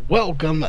Welcome,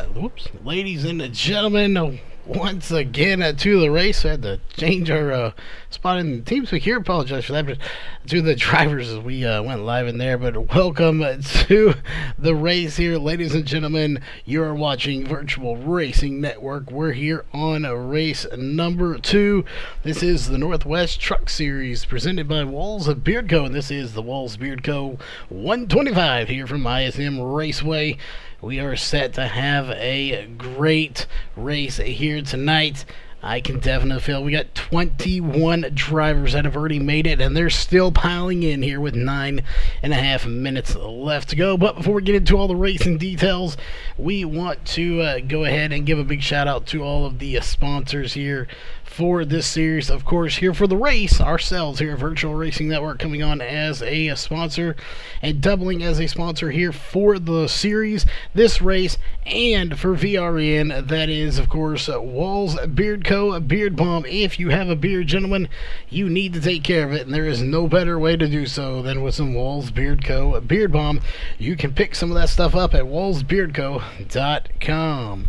ladies and gentlemen, once again to the race. I had to change our spot in the team speak here. Apologize for that, but to the drivers as we went live in there. But welcome to the race here, ladies and gentlemen. You are watching Virtual Racing Network. We're here on race number 2. This is the Northwest Truck Series presented by Walls Beard Co. And this is the Walls Beard Co. 125 here from ISM Raceway. We are set to have a great race here tonight. I can definitely feel we got 21 drivers that have already made it, and they're still piling in here with 9.5 minutes left to go. But before we get into all the racing details, we want to go ahead and give a big shout out to all of the sponsors here for this series. Of course, here for the race, ourselves here at Virtual Racing Network coming on as a sponsor and doubling as a sponsor here for the series, this race, and for VRN, that is, of course, Walls Beard Co. Beard Balm. If you have a beard, gentlemen, you need to take care of it, and there is no better way to do so than with some Walls Beard Co. Beard Balm. You can pick some of that stuff up at wallsbeardco.com.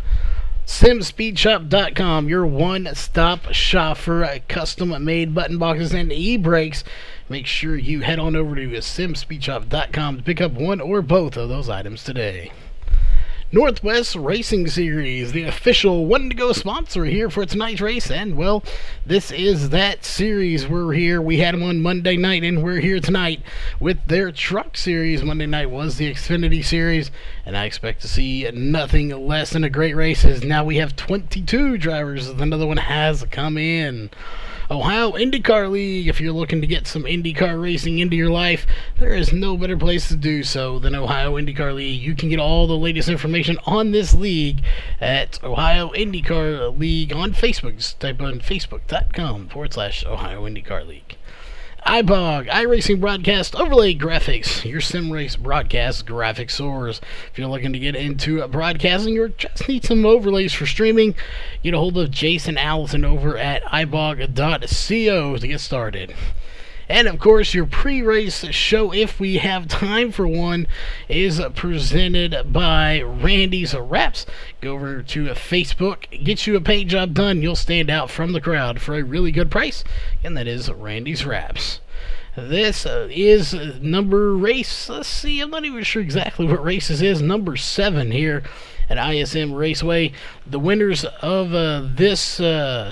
SimSpeedShop.com, your one-stop shop for custom-made button boxes and e-brakes. Make sure you head on over to SimSpeedShop.com to pick up one or both of those items today. Northwest Racing Series, the official one-to-go sponsor here for tonight's race, and, well, this is that series. We're here. We had them on Monday night, and we're here tonight with their truck series. Monday night was the Xfinity Series, and I expect to see nothing less than a great race, as now we have 22 drivers. Another one has come in. Ohio IndyCar League. If you're looking to get some IndyCar racing into your life, there is no better place to do so than Ohio IndyCar League. You can get all the latest information on this league at Ohio IndyCar League on Facebook. Just type on facebook.com/Ohio IndyCar League. iBog, iRacing Broadcast Overlay Graphics, your sim race broadcast graphic source. If you're looking to get into broadcasting or just need some overlays for streaming, get a hold of Jason Allison over at ibog.co to get started. And of course, your pre-race show, if we have time for one, is presented by Randy's Wraps. Go over to Facebook, get you a paint job done. You'll stand out from the crowd for a really good price, and that is Randy's Wraps. This is number race. Let's see, I'm not even sure exactly what race this is. Number 7 here at ISM Raceway. The winners of this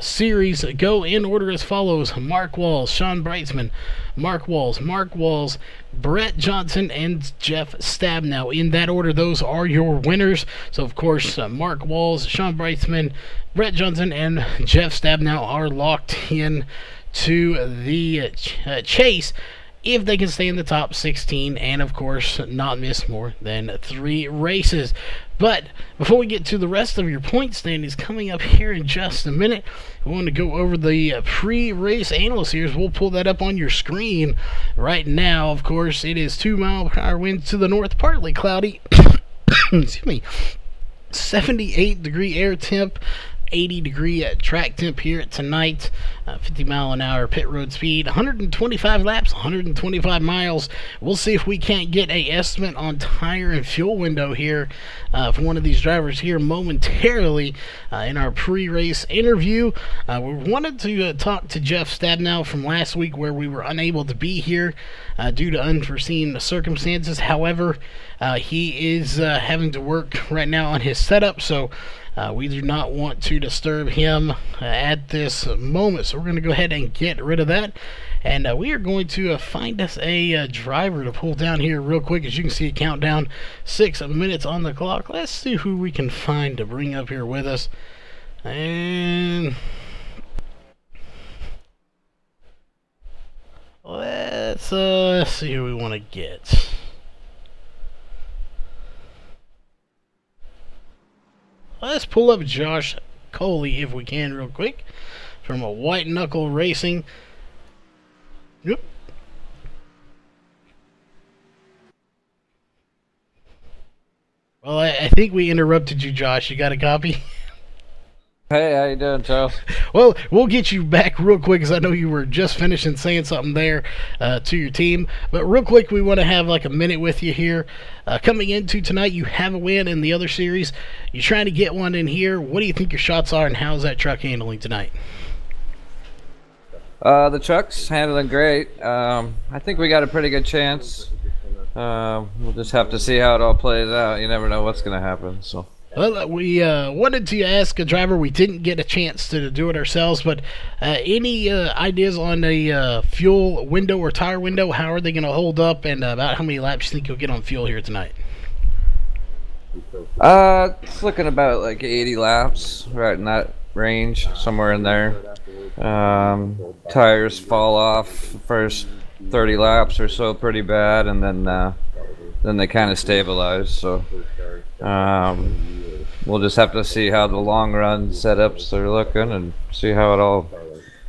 series go in order as follows: Mark Walls, Sean Brightsman, Mark Walls, Brett Johnson, and Jeff Stabnow. In that order, those are your winners. So, of course, Mark Walls, Sean Brightsman, Brett Johnson, and Jeff Stabnow are locked in to the chase if they can stay in the top 16 and, of course, not miss more than 3 races. But before we get to the rest of your point standings coming up here in just a minute, we want to go over the pre-race analyst here. We'll pull that up on your screen right now. Of course, it is 2-mile-per-hour winds to the north, partly cloudy. Excuse me. 78-degree air temp. 80-degree track temp here tonight. 50-mile-an-hour pit road speed, 125 laps, 125 miles. We'll see if we can't get a estimate on tire and fuel window here for one of these drivers here momentarily in our pre-race interview. We wanted to talk to Jeff Stabnow from last week, where we were unable to be here due to unforeseen circumstances. However, he is having to work right now on his setup, so we do not want to disturb him at this moment, so we're going to go ahead and get rid of that. And we are going to find us a driver to pull down here real quick. As you can see, a countdown, 6 minutes on the clock. Let's see who we can find to bring up here with us. And let's see who we want to get. Let's pull up Josh Coley if we can real quick from a White Knuckle Racing. Yep. Well, I think we interrupted you, Josh. You got a copy? Hey, how you doing, Charles? Well, we'll get you back real quick because I know you were just finishing saying something there to your team. But real quick, we want to have like a minute with you here. Coming into tonight, you have a win in the other series. You're trying to get one in here. What do you think your shots are, and how's that truck handling tonight? The truck's handling great. I think we got a pretty good chance. We'll just have to see how it all plays out. You never know what's going to happen. So. Well, we wanted to ask a driver. We didn't get a chance to do it ourselves, but any ideas on a fuel window or tire window? How are they going to hold up, and about how many laps you think you'll get on fuel here tonight? It's looking about like 80 laps, right in that range, somewhere in there. Tires fall off first 30 laps or so pretty bad, and then they kind of stabilize. So we'll just have to see how the long run setups are looking and see how it all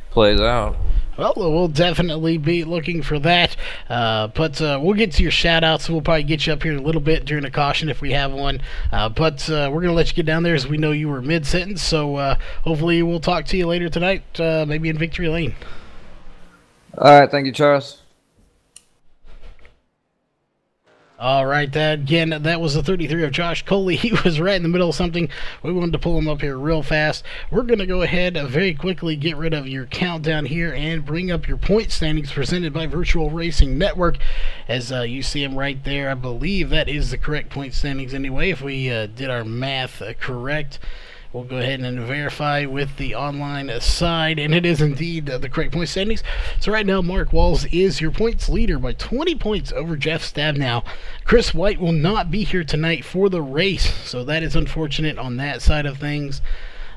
plays out. Well, we'll definitely be looking for that, but we'll get to your shout-outs. We'll probably get you up here in a little bit during the caution if we have one, but we're going to let you get down there as we know you were mid-sentence, so hopefully we'll talk to you later tonight, maybe in Victory Lane. All right, thank you, Charles. All right, that was the 33 of Josh Coley. He was right in the middle of something. We wanted to pull him up here real fast. We're going to go ahead very quickly, get rid of your countdown here, and bring up your point standings presented by Virtual Racing Network. As you see them right there, I believe that is the correct point standings anyway, if we did our math correct. We'll go ahead and verify with the online side, and it is indeed the correct point standings. So right now, Mark Walls is your points leader by 20 points over Jeff Stabnow. Chris White will not be here tonight for the race, so that is unfortunate on that side of things.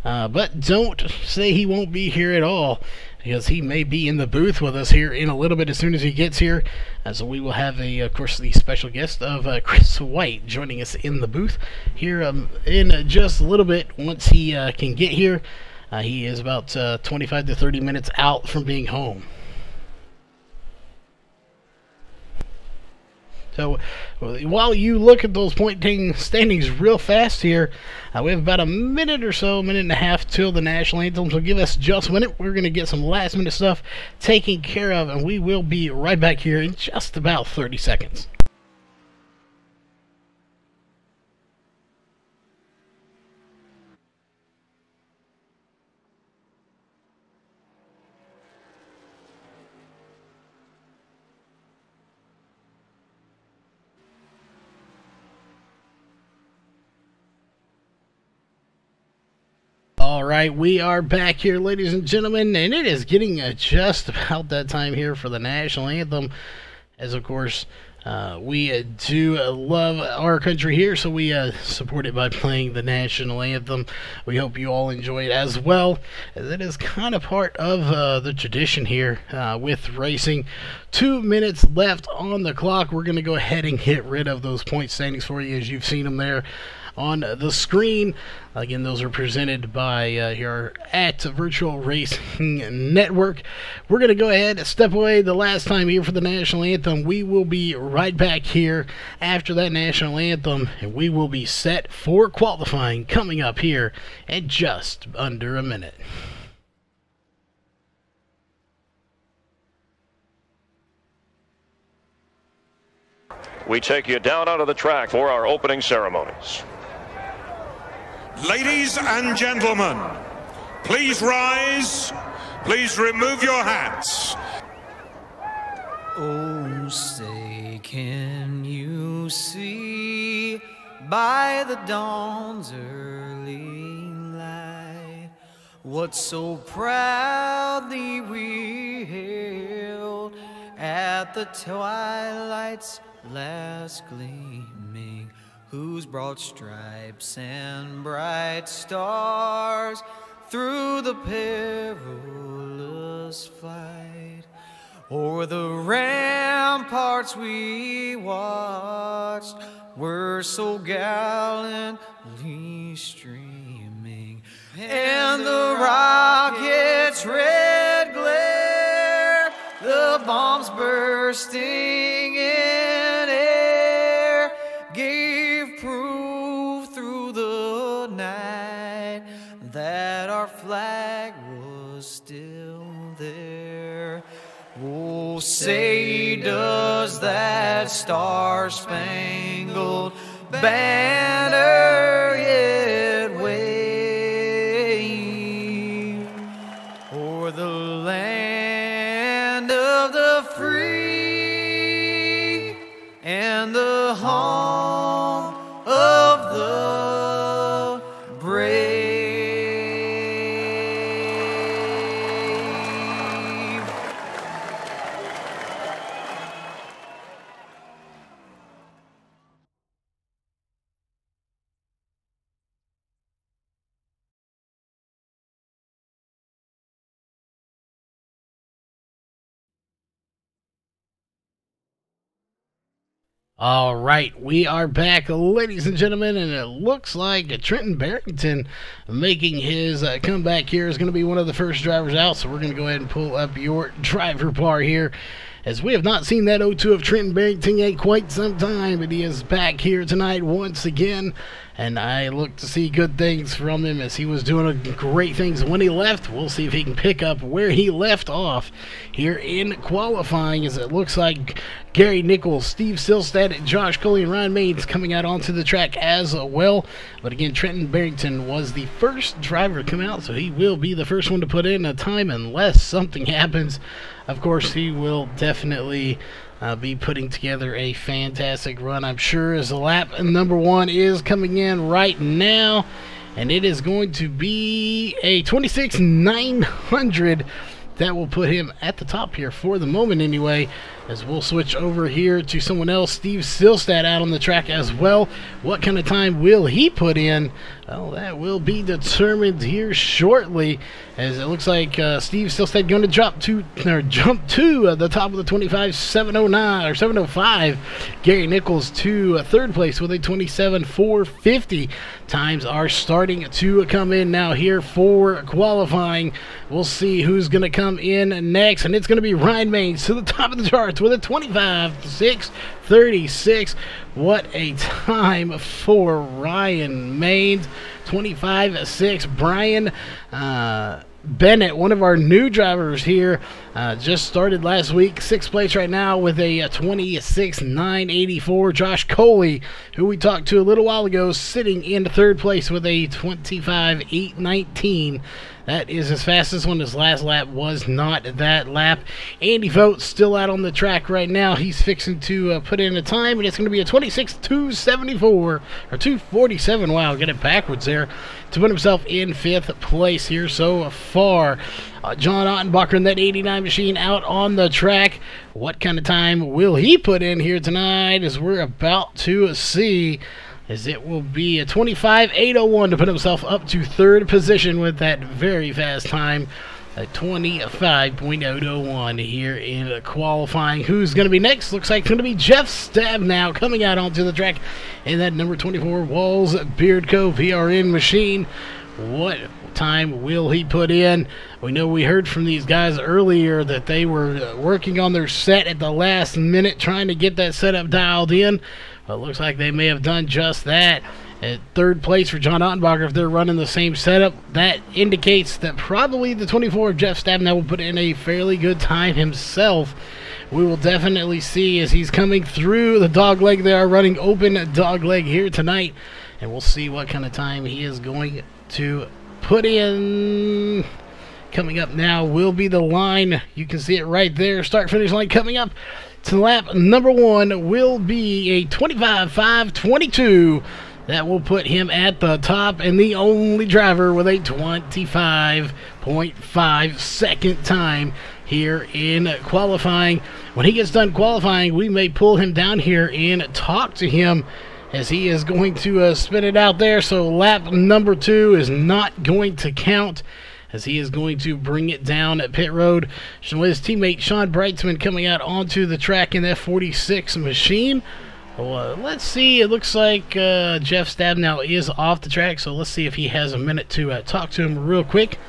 But don't say he won't be here at all, because he may be in the booth with us here in a little bit as soon as he gets here. So we will have, of course, the special guest of Chris White joining us in the booth here in just a little bit once he can get here. He is about 25 to 30 minutes out from being home. So while you look at those point standings real fast here, we have about a minute or so, minute and a half till the national anthem. So give us just a minute. We're going to get some last minute stuff taken care of, and we will be right back here in just about 30 seconds. Alright, we are back here, ladies and gentlemen, and it is getting just about that time here for the national anthem, as of course we do love our country here, so we support it by playing the national anthem. We hope you all enjoy it as well, as it is kind of part of the tradition here with racing. 2 minutes left on the clock. We're going to go ahead and get rid of those point standings for you as you've seen them there on the screen. Again, those are presented by here at Virtual Racing Network. We're going to go ahead and step away the last time here for the national anthem. We will be right back here after that national anthem, and we will be set for qualifying coming up here in just under a minute. We take you down onto the track for our opening ceremonies. Ladies and gentlemen, please rise. Please remove your hats. Oh, say, can you see by the dawn's early light what so proudly we hailed at the twilight's last gleaming, whose broad stripes and bright stars through the perilous flight o'er the ramparts we watched were so gallantly streaming, and the rocket's red glare, the bombs bursting in air, gave proof through the night that our Oh, say does that star-spangled banner yet wave o'er the land of the free and the home of the brave. All right, we are back, ladies and gentlemen, and it looks like Trenton Barrington making his comeback here is going to be one of the first drivers out, so we're going to go ahead and pull up your driver bar here, as we have not seen that 0-2 of Trenton Barrington in quite some time, but he is back here tonight once again, and I look to see good things from him as he was doing great things when he left. We'll see if he can pick up where he left off here in qualifying, as it looks like Gary Nichols, Steve Silstad, Josh Coley, and Ryan Maines coming out onto the track as well. But again, Trenton Barrington was the first driver to come out, so he will be the first one to put in a time unless something happens. Of course, he will definitely be putting together a fantastic run, I'm sure, as lap number 1 is coming in right now. And it is going to be a 26,900. That will put him at the top here for the moment anyway, as we'll switch over here to someone else. Steve Silstad out on the track as well. What kind of time will he put in? Well, that will be determined here shortly, as it looks like Steve Silstad going to jump to the top of the 25,709 or 705. Gary Nichols to third place with a 27,450. Times are starting to come in now here for qualifying. We'll see who's going to come in next, and it's going to be Ryan Maines to the top of the charts with a 25,636. What a time for Ryan Maines. 25.6. Brian Bennett, one of our new drivers here, just started last week, 6th place right now with a 26,984. Josh Coley, who we talked to a little while ago, sitting in 3rd place with a 25,819. That is his fastest one. His last lap was not that lap. Andy Vogt still out on the track right now. He's fixing to put in a time, and it's going to be a 26,274 or 247. Wow, get it backwards there, to put himself in 5th place here so far. John Ottenbacher in that 89 machine out on the track. What kind of time will he put in here tonight, as we're about to see, as it will be a 25,801 to put himself up to 3rd position with that very fast time, a 25.001 here in qualifying. Who's going to be next? Looks like it's going to be Jeff Stabnow coming out onto the track in that number 24 Walls Beardco VRN machine. What time will he put in? We know we heard from these guys earlier that they were working on their set at the last minute, trying to get that setup dialed in. But it looks like they may have done just that. At 3rd place for John Ottenbacher, if they're running the same setup, that indicates that probably the 24 of Jeff Stabnow will put in a fairly good time himself. We will definitely see as he's coming through the dogleg. They are running open dogleg here tonight, and we'll see what kind of time he is going to put in. Coming up now will be the line. You can see it right there. Start-finish line coming up to lap number 1 will be a 25,522. That will put him at the top, and the only driver with a 25.5 second time here in qualifying. When he gets done qualifying, we may pull him down here and talk to him, as he is going to spin it out there. So lap number 2 is not going to count, as he is going to bring it down at pit road. With his teammate Sean Brightsman coming out onto the track in that 46 machine. Well, let's see. It looks like Jeff Stabnow is off the track, so let's see if he has a minute to talk to him real quick.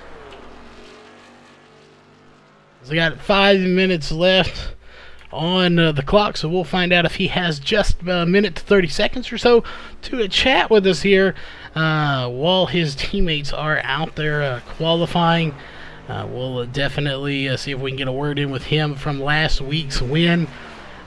So we got 5 minutes left on the clock, so we'll find out if he has just a minute to 30 seconds or so to chat with us here while his teammates are out there qualifying. We'll definitely see if we can get a word in with him from last week's win.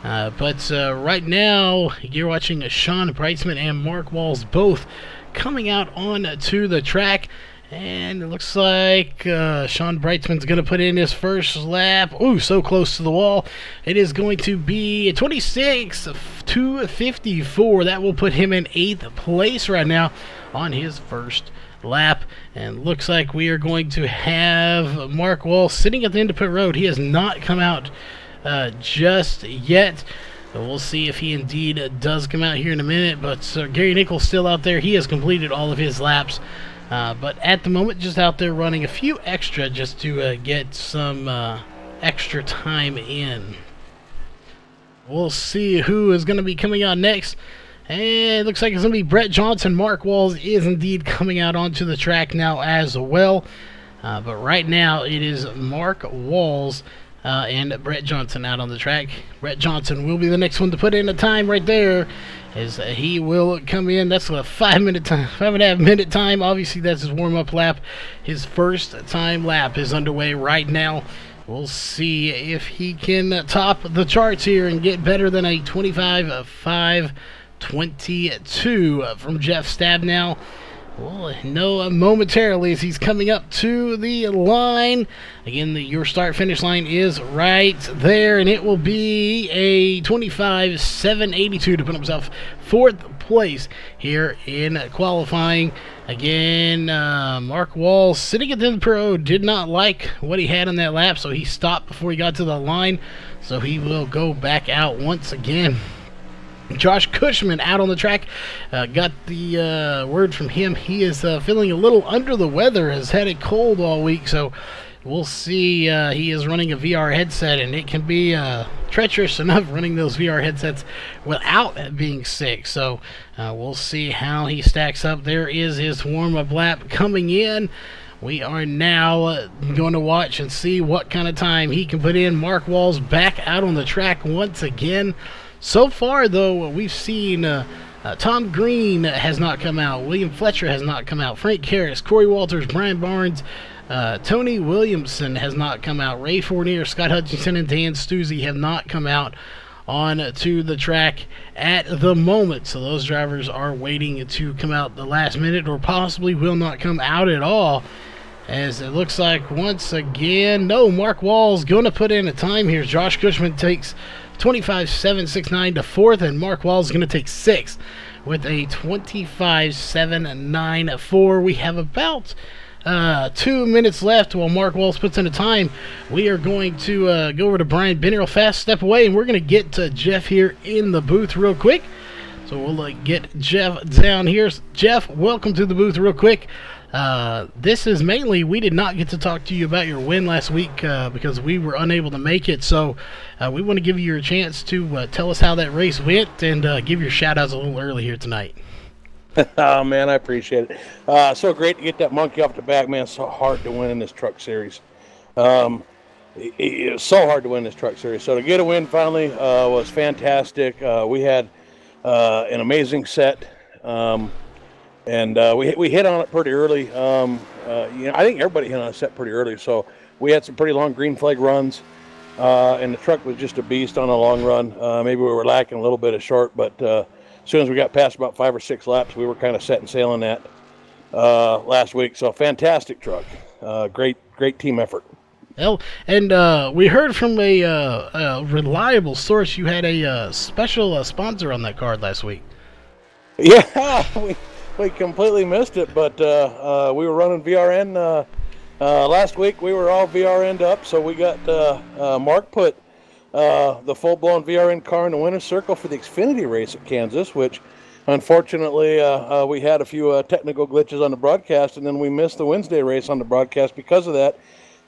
But right now, you're watching Sean Brightsman and Mark Walls both coming out on to the track. And it looks like Sean Brightsman's going to put in his first lap. Ooh, so close to the wall. It is going to be 26:254. That will put him in 8th place right now on his first lap. And looks like we are going to have Mark Wall sitting at the end of pit road. He has not come out just yet. We'll see if he indeed does come out here in a minute. But Gary Nichols still out there. He has completed all of his laps. But at the moment, just out there running a few extra just to get some extra time in. We'll see who is going to be coming out next. And it looks like it's going to be Brett Johnson. Mark Walls is indeed coming out onto the track now as well. But right now, it is Mark Walls and Brett Johnson out on the track. Brett Johnson will be the next one to put in a time right there, as he will come in. That's a 5.5 minute time. Obviously, that's his warm-up lap. His first time lap is underway right now. We'll see if he can top the charts here and get better than a 25:5:22 from Jeff Stabnow. We'll know momentarily as he's coming up to the line. Again, your start-finish line is right there, and it will be a 25:782 to put himself 4th place here in qualifying. Again, Mark Walls sitting at the end of the road did not like what he had on that lap, so he stopped before he got to the line. So he will go back out once again. Josh Cushman out on the track. Got the word from him. He is feeling a little under the weather. Has had it cold all week, so we'll see. He is running a VR headset, and it can be treacherous enough running those VR headsets without being sick. So we'll see how he stacks up. There is his warm-up lap coming in. We are now going to watch and see what kind of time he can put in. Mark Walls back out on the track once again. So far, though, we've seen Tom Green has not come out. William Fletcher has not come out. Frank Karras, Corey Walters, Brian Barnes, Tony Williamson has not come out. Ray Fournier, Scott Hutchinson, and Dan Stuzzi have not come out on to the track at the moment. So those drivers are waiting to come out the last minute, or possibly will not come out at all. As it looks like once again, no, Mark Walls going to put in a time here. Josh Cushman takes 25:769 to 4th, and Mark Walls is going to take 6th with a 25:794. We have about 2 minutes left while Mark Walls puts in a time. We are going to go over to Brian Benner real fast, step away, and we're going to get to Jeff here in the booth real quick. So we'll get Jeff down here. Jeff, welcome to the booth real quick. This is mainly, we did not get to talk to you about your win last week because we were unable to make it. So we want to give you your chance to tell us how that race went and give your shout outs a little early here tonight. Oh, man, I appreciate it. So great to get that monkey off the back, man. So hard to win in this truck series. It's so hard to win this truck series. So to get a win finally was fantastic. We had an amazing set. And we hit on it pretty early. I think everybody hit on a set pretty early. So we had some pretty long green flag runs, and the truck was just a beast on a long run. Maybe we were lacking a little bit of short, but as soon as we got past about 5 or 6 laps, we were kind of setting sail on that last week. So fantastic truck, great team effort. Well, and we heard from a reliable source you had a special sponsor on that card last week. Yeah, we completely missed it, but we were running VRN last week. We were all VRN'd up, so we got Mark put the full-blown VRN car in the winner's circle for the Xfinity race at Kansas, which unfortunately we had a few technical glitches on the broadcast, and then we missed the Wednesday race on the broadcast because of that.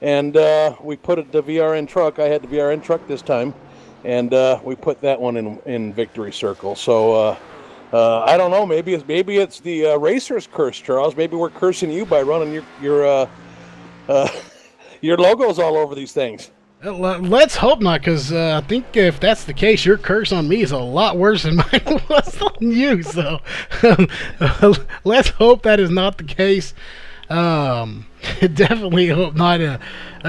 And we put the VRN truck. I had the VRN truck this time, and we put that one in victory circle. So I don't know. Maybe it's the racer's curse, Charles. Maybe we're cursing you by running your logos all over these things. Let's hope not, because I think if that's the case, your curse on me is a lot worse than mine was on you. So let's hope that is not the case. Definitely hope not.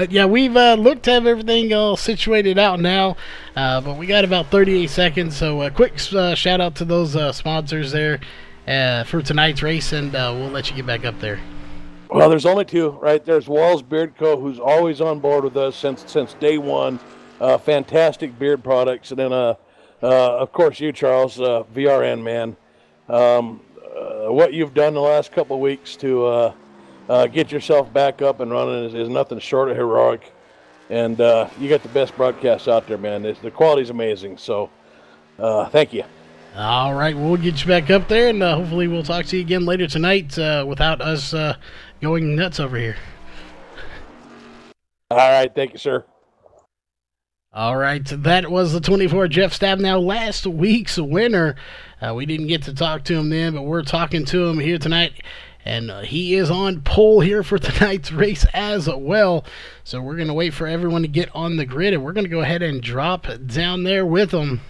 Yeah, we've looked to have everything all situated out now, but we got about 38 seconds. So a quick shout out to those sponsors there for tonight's race, and we'll let you get back up there. Well, there's only two, right? There's Walls Beard Co., who's always on board with us since day one. Fantastic beard products. And then, of course, you, Charles, VRN, man. What you've done the last couple of weeks to get yourself back up and running is nothing short of heroic. And you got the best broadcast out there, man. The quality's amazing. So thank you. All right, we'll get you back up there, and hopefully we'll talk to you again later tonight without us going nuts over here. All right, thank you, sir. All right, that was the 24 Jeff Stabnow, last week's winner. We didn't get to talk to him then, but we're talking to him here tonight, and he is on pole here for tonight's race as well. So we're going to wait for everyone to get on the grid, and we're going to go ahead and drop down there with him.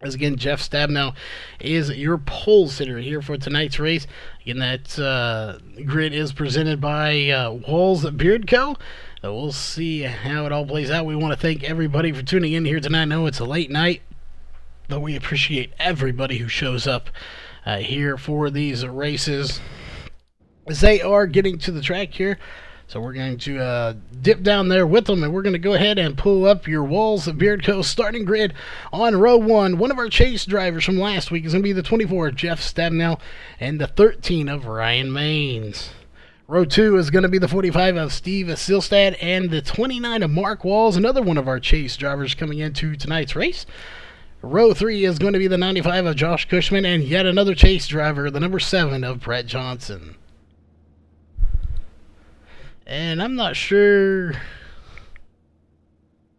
As again, Jeff Stabnow is your pole sitter here for tonight's race. Again, that grid is presented by Walls Beard Co. We'll see how it all plays out. We want to thank everybody for tuning in here tonight. I know it's a late night, but we appreciate everybody who shows up here for these races as they are getting to the track here. So we're going to dip down there with them, and we're going to go ahead and pull up your Walls Beard Co. starting grid on row 1. One of our chase drivers from last week is going to be the 24 Jeff Stabnow and the 13 of Ryan Maines. Row 2 is going to be the 45 of Steve Silstad and the 29 of Mark Walls, another one of our chase drivers coming into tonight's race. Row 3 is going to be the 95 of Josh Cushman and yet another chase driver, the number 7 of Brett Johnson. And I'm not sure.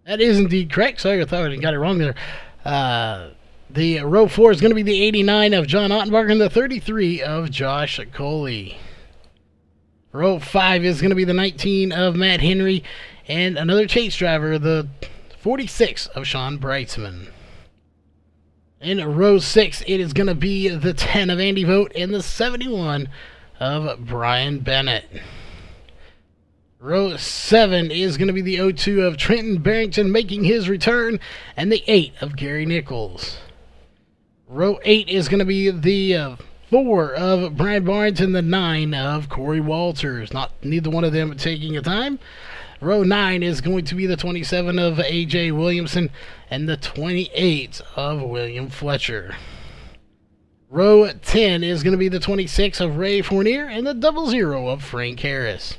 That is indeed correct. Sorry, I thought I got it wrong there. The row 4 is going to be the 89 of John Ottenbarger and the 33 of Josh Coley. Row 5 is going to be the 19 of Matt Henry and another chase driver, the 46 of Sean Breitzman. In row 6, it is going to be the 10 of Andy Vogt and the 71 of Brian Bennett. Row 7 is going to be the 02 of Trenton Barrington making his return, and the 8 of Gary Nichols. Row 8 is going to be the 4 of Brian Barnes and the 9 of Corey Walters. Neither one of them taking a time. Row 9 is going to be the 27 of A.J. Williamson and the 28 of William Fletcher. Row 10 is going to be the 26 of Ray Fournier and the 00 of Frank Harris.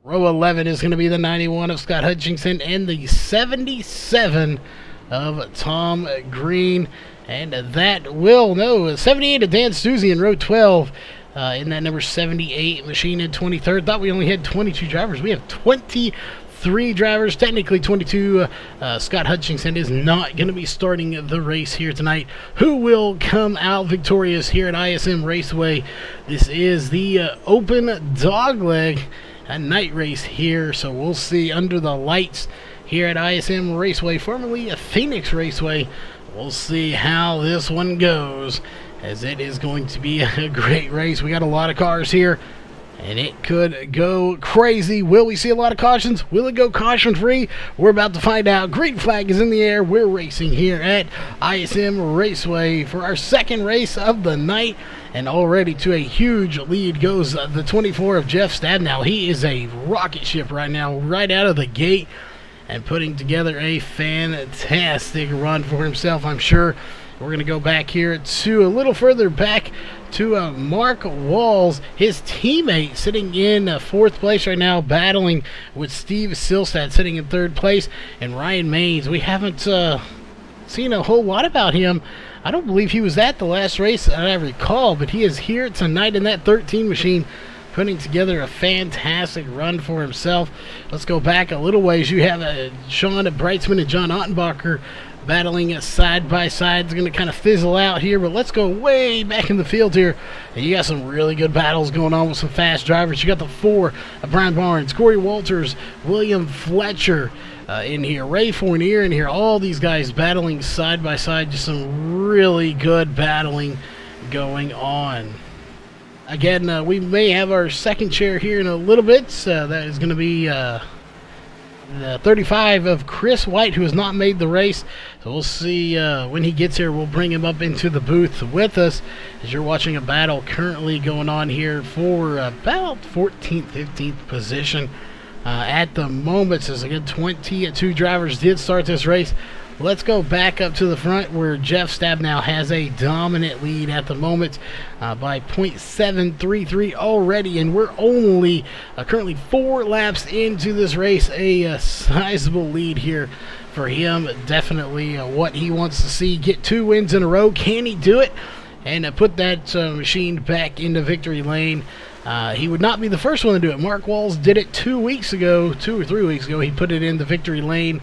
Row 11 is going to be the 91 of Scott Hutchinson and the 77 of Tom Green. And that will know 78 of Dan Stuzzi in row 12 in that number 78 machine in 23rd. Thought we only had 22 drivers. We have 23 drivers, technically 22. Scott Hutchinson is not going to be starting the race here tonight. Who will come out victorious here at ISM Raceway? This is the open dogleg night race here, so we'll see under the lights here at ISM Raceway, formerly a Phoenix Raceway. We'll see how this one goes, as it is going to be a great race. We got a lot of cars here, and it could go crazy. Will we see a lot of cautions? Will it go caution-free? We're about to find out. Green flag is in the air. We're racing here at ISM Raceway for our second race of the night, and already to a huge lead goes the 24 of Jeff Stabnow. He is a rocket ship right now, right out of the gate, and putting together a fantastic run for himself, I'm sure. We're going to go back here to a little further back to Mark Walls, his teammate, sitting in 4th place right now, battling with Steve Silstad sitting in 3rd place, and Ryan Maines. We haven't seen a whole lot about him. I don't believe he was at the last race that I recall, but he is here tonight in that 13 machine, putting together a fantastic run for himself. Let's go back a little ways. You have Sean Breitzman and John Ottenbacher battling side by side. It's going to kind of fizzle out here, but let's go way back in the field here. And you got some really good battles going on with some fast drivers. You got the 4 of Brian Barnes, Corey Walters, William Fletcher in here, Ray Fournier in here. All these guys battling side by side. Just some really good battling going on. Again, we may have our second chair here in a little bit. That is going to be the 35 of Chris White, who has not made the race. So we'll see when he gets here. We'll bring him up into the booth with us as you're watching a battle currently going on here for about 14th, 15th position at the moment. So again, 22 drivers did start this race. Let's go back up to the front where Jeff Stabnow has a dominant lead at the moment by .733 already, and we're only currently 4 laps into this race. A sizable lead here for him. Definitely what he wants to see. Get 2 wins in a row. Can he do it? And put that machine back into victory lane. He would not be the first one to do it. Mark Walls did it 2 weeks ago, 2 or 3 weeks ago. He put it in the victory lane.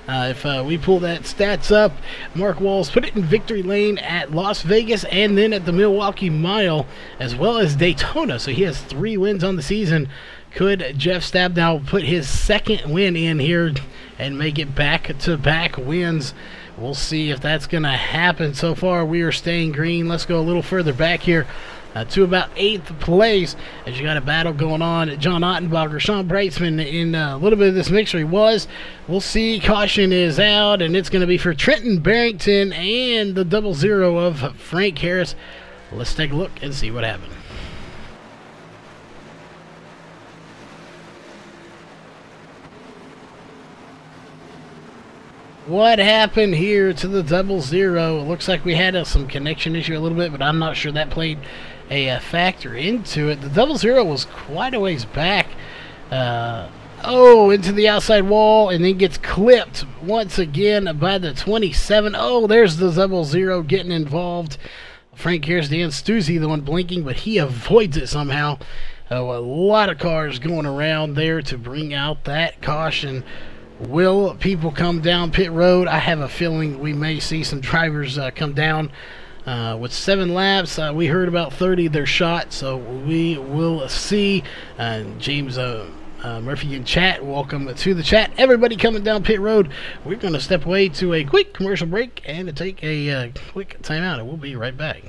If we pull that stats up, Mark Walls put it in victory lane at Las Vegas and then at the Milwaukee Mile as well as Daytona. So he has 3 wins on the season. Could Jeff Stabnow put his second win in here and make it back-to-back wins? We'll see if that's going to happen. So far, we are staying green. Let's go a little further back here to about 8th place as you got a battle going on. John Ottenbacher, Sean Brightsman in a little bit of this mixture. He was. We'll see. Caution is out, and it's going to be for Trenton Barrington and the 00 of Frank Harris. Let's take a look and see what happened. What happened here to the 00? It looks like we had some connection issue a little bit, but I'm not sure that played a factor into it. The 00 was quite a ways back. Into the outside wall, and then gets clipped once again by the 27. Oh, there's the 00 getting involved. Frank Harris, Dan Stuzzi, the one blinking, but he avoids it somehow. A lot of cars going around there to bring out that caution. Will people come down pit road? I have a feeling we may see some drivers come down with 7 laps. We heard about 30 they're shot, so we will see. James Murphy in chat, welcome to the chat. Everybody coming down pit road. We're going to step away to a quick commercial break and to take a quick timeout, and we'll be right back.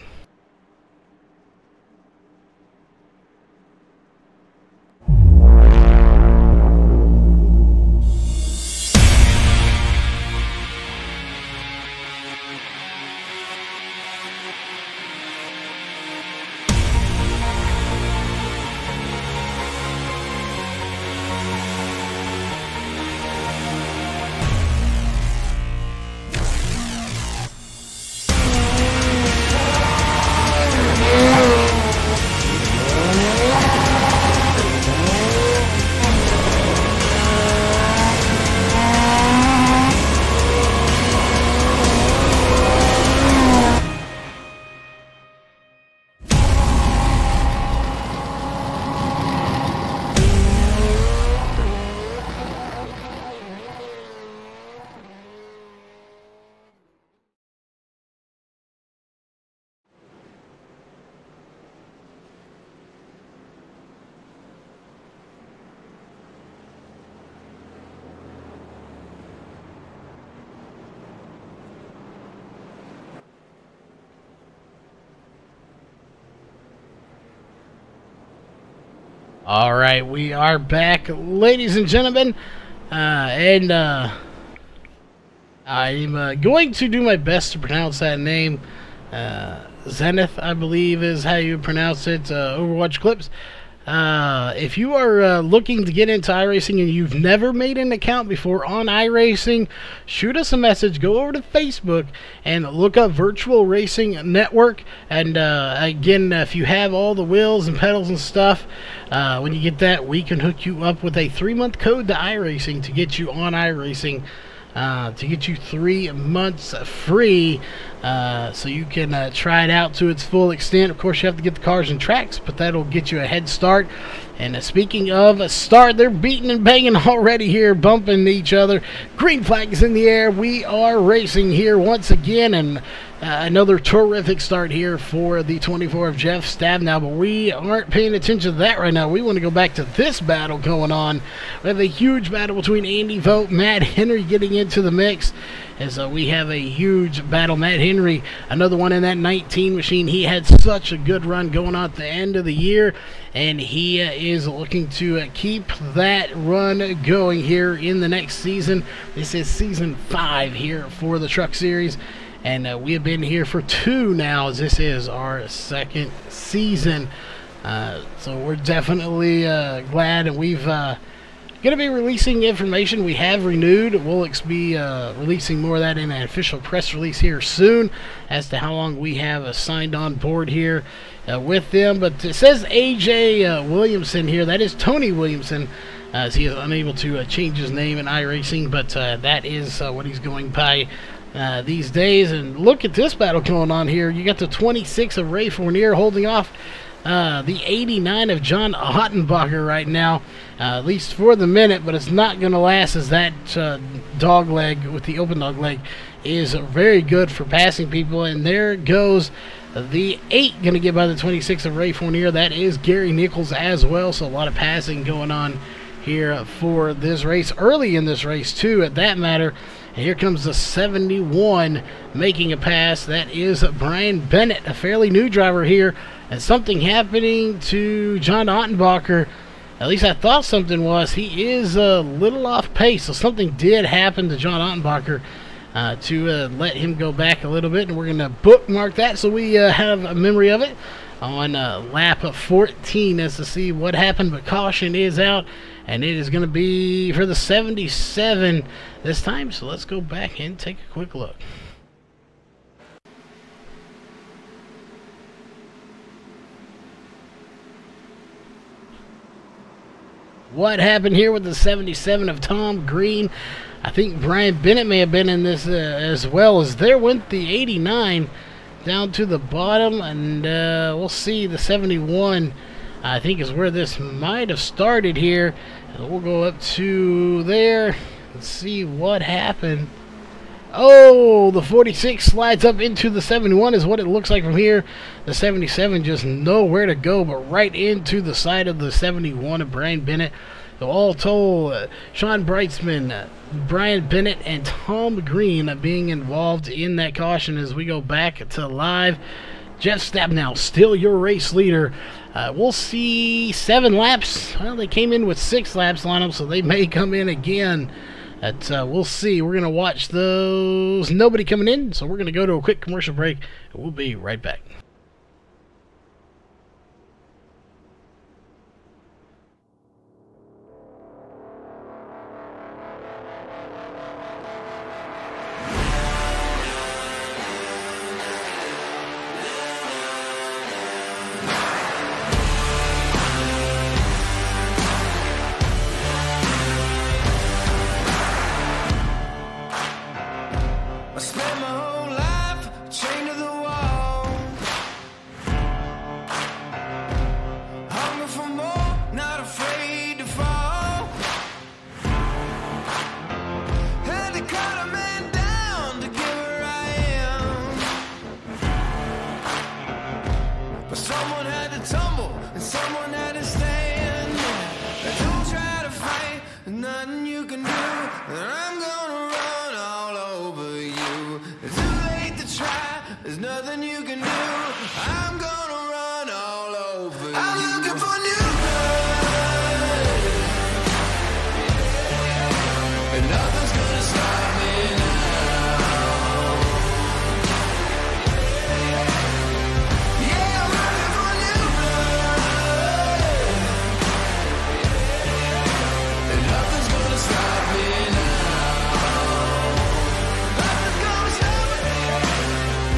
All right, we are back, ladies and gentlemen, and I'm going to do my best to pronounce that name. Zenith, I believe, is how you pronounce it. Overwatch Clips. If you are looking to get into iRacing and you've never made an account before on iRacing, shoot us a message. Go over to Facebook and look up Virtual Racing Network. And again, if you have all the wheels and pedals and stuff, when you get that, we can hook you up with a 3-month code to iRacing to get you on iRacing. To get you 3 months free, so you can try it out to its full extent. Of course, you have to get the cars and tracks, but that'll get you a head start. And speaking of a start, they're beating and banging already here, bumping each other. Green flag is in the air. We are racing here once again, and another terrific start here for the 24 of Jeff Stabnow, but we aren't paying attention to that right now. We want to go back to this battle going on. We have a huge battle between Andy Vogt, Matt Henry getting into the mix, as we have a huge battle. Matt Henry, another one in that 19 machine. He had such a good run going on at the end of the year, and he is looking to keep that run going here in the next season. This is season 5 here for the Truck Series, and we have been here for 2 now, as this is our 2nd season. So we're definitely glad, and we've going to be releasing information. We have renewed. We'll be releasing more of that in an official press release here soon as to how long we have signed on board here with them. But it says AJ Williamson here. That is Tony Williamson, as he is unable to change his name in iRacing, but that is what he's going by these days. And look at this battle going on here. You got the 26 of Ray Fournier holding off the 89 of John Ottenbacher right now, at least for the minute, but it's not going to last, as that dog leg with the open dog leg is very good for passing people. And there goes the 8 going to get by the 26 of Ray Fournier. That is Gary Nichols as well, so a lot of passing going on here for this race, early in this race too, at that matter. And here comes the 71 making a pass. That is Brian Bennett, a fairly new driver here. And something happening to John Ottenbacher. At least I thought something was. He is a little off pace, so something did happen to John Ottenbacher to let him go back a little bit. And we're going to bookmark that so we have a memory of it on lap 14 as to see what happened. But caution is out, and it is going to be for the 77 this time. So let's go back and take a quick look. What happened here with the 77 of Tom Green? I think Brian Bennett may have been in this as well, as there went the 89 down to the bottom, and we'll see. The 71 I think is where this might have started here. And we'll go up to there and see what happened. Oh, the 46 slides up into the 71 is what it looks like from here. The 77 just nowhere to go, but right into the side of the 71 of Brian Bennett. So all told, Sean Breitzman, Brian Bennett, and Tom Green being involved in that caution as we go back to live. Jeff Stabnow, still your race leader. We'll see 7 laps. Well, they came in with 6 laps on them, so they may come in again. We'll see. We're going to watch those. Nobody coming in, so we're going to go to a quick commercial break, and we'll be right back. I spent my whole life chained to the wall, hungry for more, not afraid to fall. Had to cut a man down to get where I am, but someone had to tumble and someone had to stand. Don't try to fight, there's nothing you can do, and I'm gonna run all over you. It's too late to try, there's nothing you can do. I'm gonna run all over you. I'm looking for new blood, and nothing's gonna stop me now. Yeah, I'm looking for new blood, and nothing's gonna stop me now. Nothing's gonna stop me.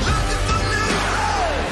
Looking for new blood.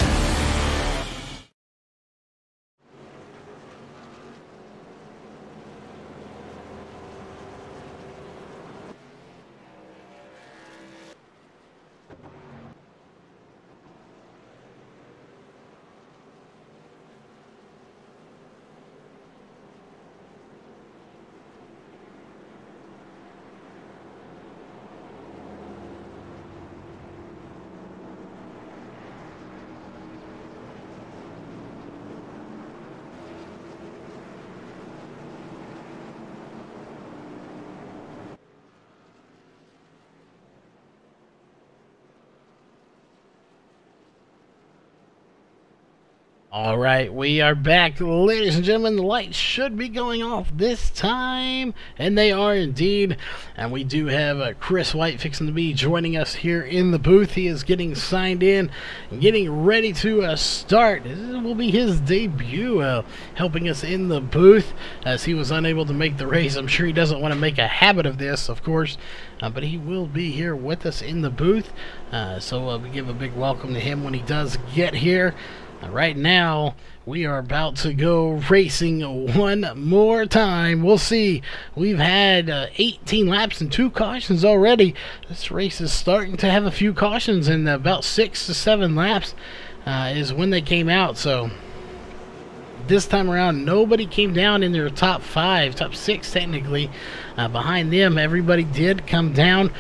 All right, we are back, ladies and gentlemen. The lights should be going off this time, and they are indeed. And we do have Chris White fixing to be joining us here in the booth. He is getting signed in and getting ready to start. This will be his debut, helping us in the booth as he was unable to make the race. I'm sure he doesn't want to make a habit of this, of course, but he will be here with us in the booth. So we give a big welcome to him when he does get here. Right now, we are about to go racing one more time. We'll see. We've had 18 laps and 2 cautions already. This race is starting to have a few cautions, and about 6 to 7 laps is when they came out. So this time around, nobody came down in their top 5, top 6 technically. Behind them, everybody did come down.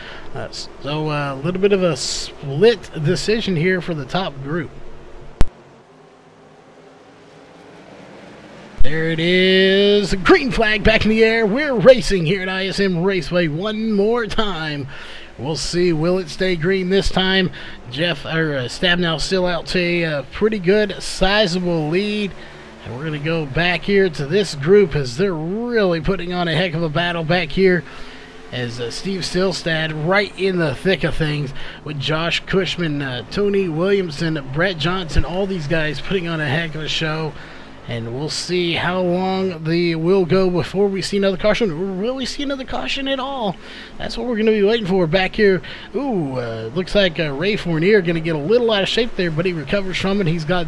So a little bit of a split decision here for the top group. There it is. Green flag back in the air. We're racing here at ISM Raceway one more time. We'll see. Will it stay green this time? Stabnow still out to a pretty good, sizable lead. And we're going to go back here to this group as they're really putting on a heck of a battle back here. As Steve Stillstad right in the thick of things with Josh Cushman, Tony Williamson, Brett Johnson, all these guys putting on a heck of a show. And we'll see how long we'll go before we see another caution, or will we see another caution at all? That's what we're going to be waiting for back here. Ooh, looks like Ray Fournier going to get a little out of shape there, but he recovers from it. He's got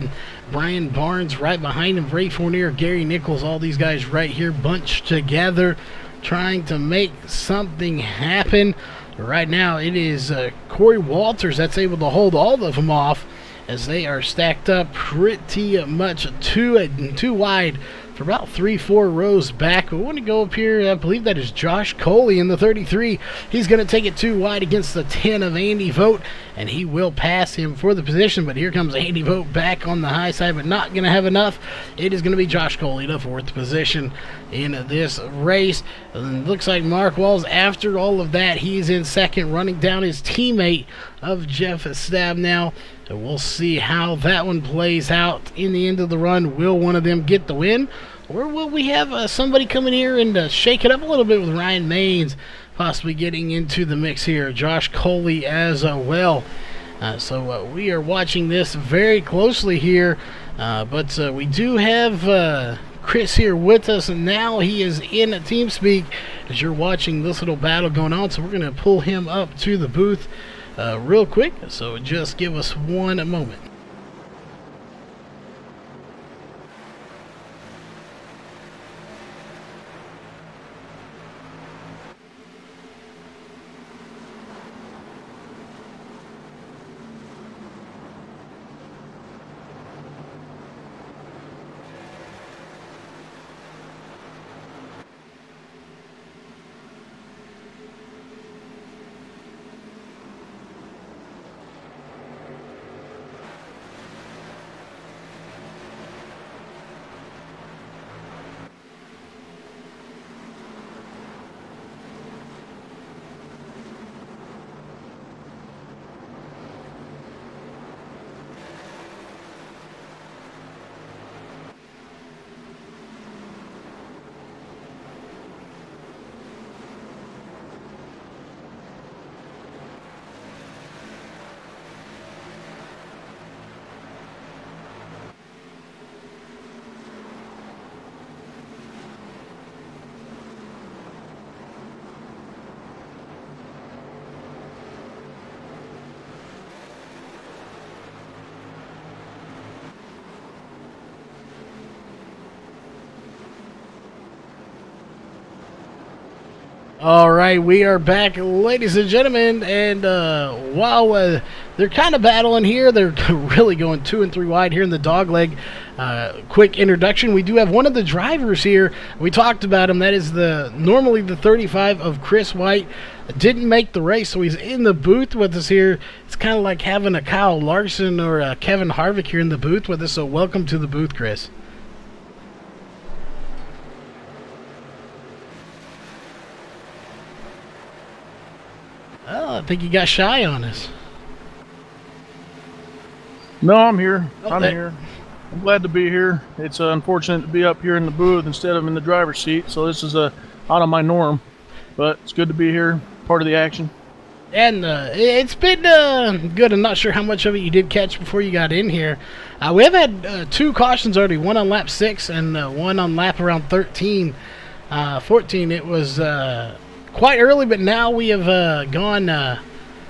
Brian Barnes right behind him, Ray Fournier, Gary Nichols, all these guys right here bunched together, trying to make something happen. Right now, it is Corey Walters that's able to hold all of them off, as they are stacked up pretty much too wide for about 3-4 rows back. We want to go up here. I believe that is Josh Coley in the 33. He's going to take it too wide against the 10 of Andy Vogt, and he will pass him for the position. But here comes Andy Vogt back on the high side, but not going to have enough. It is going to be Josh Coley, the 4th position in this race. And it looks like Mark Walls, after all of that, he's in 2nd, running down his teammate of Jeff Stabnow. So we'll see how that one plays out in the end of the run. Will one of them get the win? Or will we have somebody coming here and shake it up a little bit with Ryan Maines possibly getting into the mix here? Josh Coley as well. So we are watching this very closely here. But we do have Chris here with us, and now he is in TeamSpeak as you're watching this little battle going on. So we're going to pull him up to the booth real quick, so just give us one moment. All right, we are back, ladies and gentlemen, and while they're kind of battling here, they're really going 2 and 3 wide here in the dogleg. Quick introduction, we do have one of the drivers here. We talked about him. That is normally the 35 of Chris White. Didn't make the race, so he's in the booth with us here. It's kind of like having a Kyle Larson or a Kevin Harvick here in the booth with us, so welcome to the booth, Chris. Oh, I think you got shy on us. No, I'm here. Oh, I'm here. I'm glad to be here. It's unfortunate to be up here in the booth instead of in the driver's seat, so this is out of my norm. But it's good to be here, part of the action. And it's been good. I'm not sure how much of it you did catch before you got in here. We have had 2 cautions already, one on lap 6 and one on lap around 13. 14, it was quite early, but now we have gone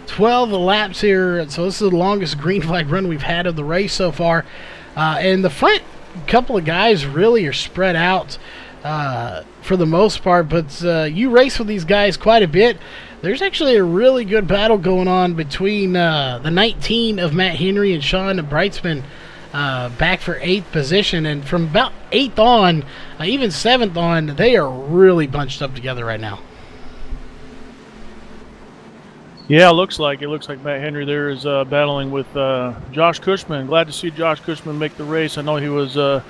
12 laps here. So this is the longest green flag run we've had of the race so far. And the front couple of guys really are spread out for the most part, but you race with these guys quite a bit. There's actually a really good battle going on between the 19 of Matt Henry and Sean Brightsman back for 8th position. And from about 8th on, even 7th on, they are really bunched up together right now. Yeah, it looks like Matt Henry there is battling with Josh Cushman. Glad to see Josh Cushman make the race. I know he was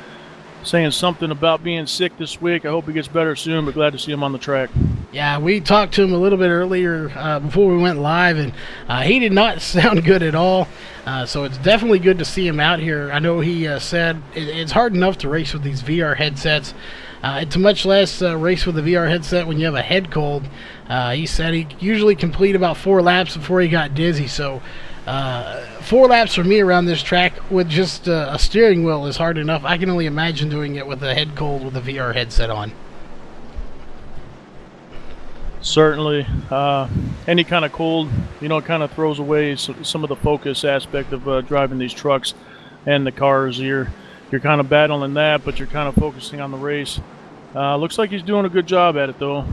saying something about being sick this week. I hope he gets better soon, but glad to see him on the track. Yeah, we talked to him a little bit earlier before we went live, and he did not sound good at all. So it's definitely good to see him out here. I know he said it's hard enough to race with these VR headsets. It's much less race with a VR headset when you have a head cold. He said he usually complete about 4 laps before he got dizzy. So 4 laps for me around this track with just a steering wheel is hard enough. I can only imagine doing it with a head cold with a VR headset on. Certainly. Any kind of cold, kind of throws away some of the focus aspect of driving these trucks and the cars. You're kind of battling that, but you're kind of focusing on the race. Looks like he's doing a good job at it, though.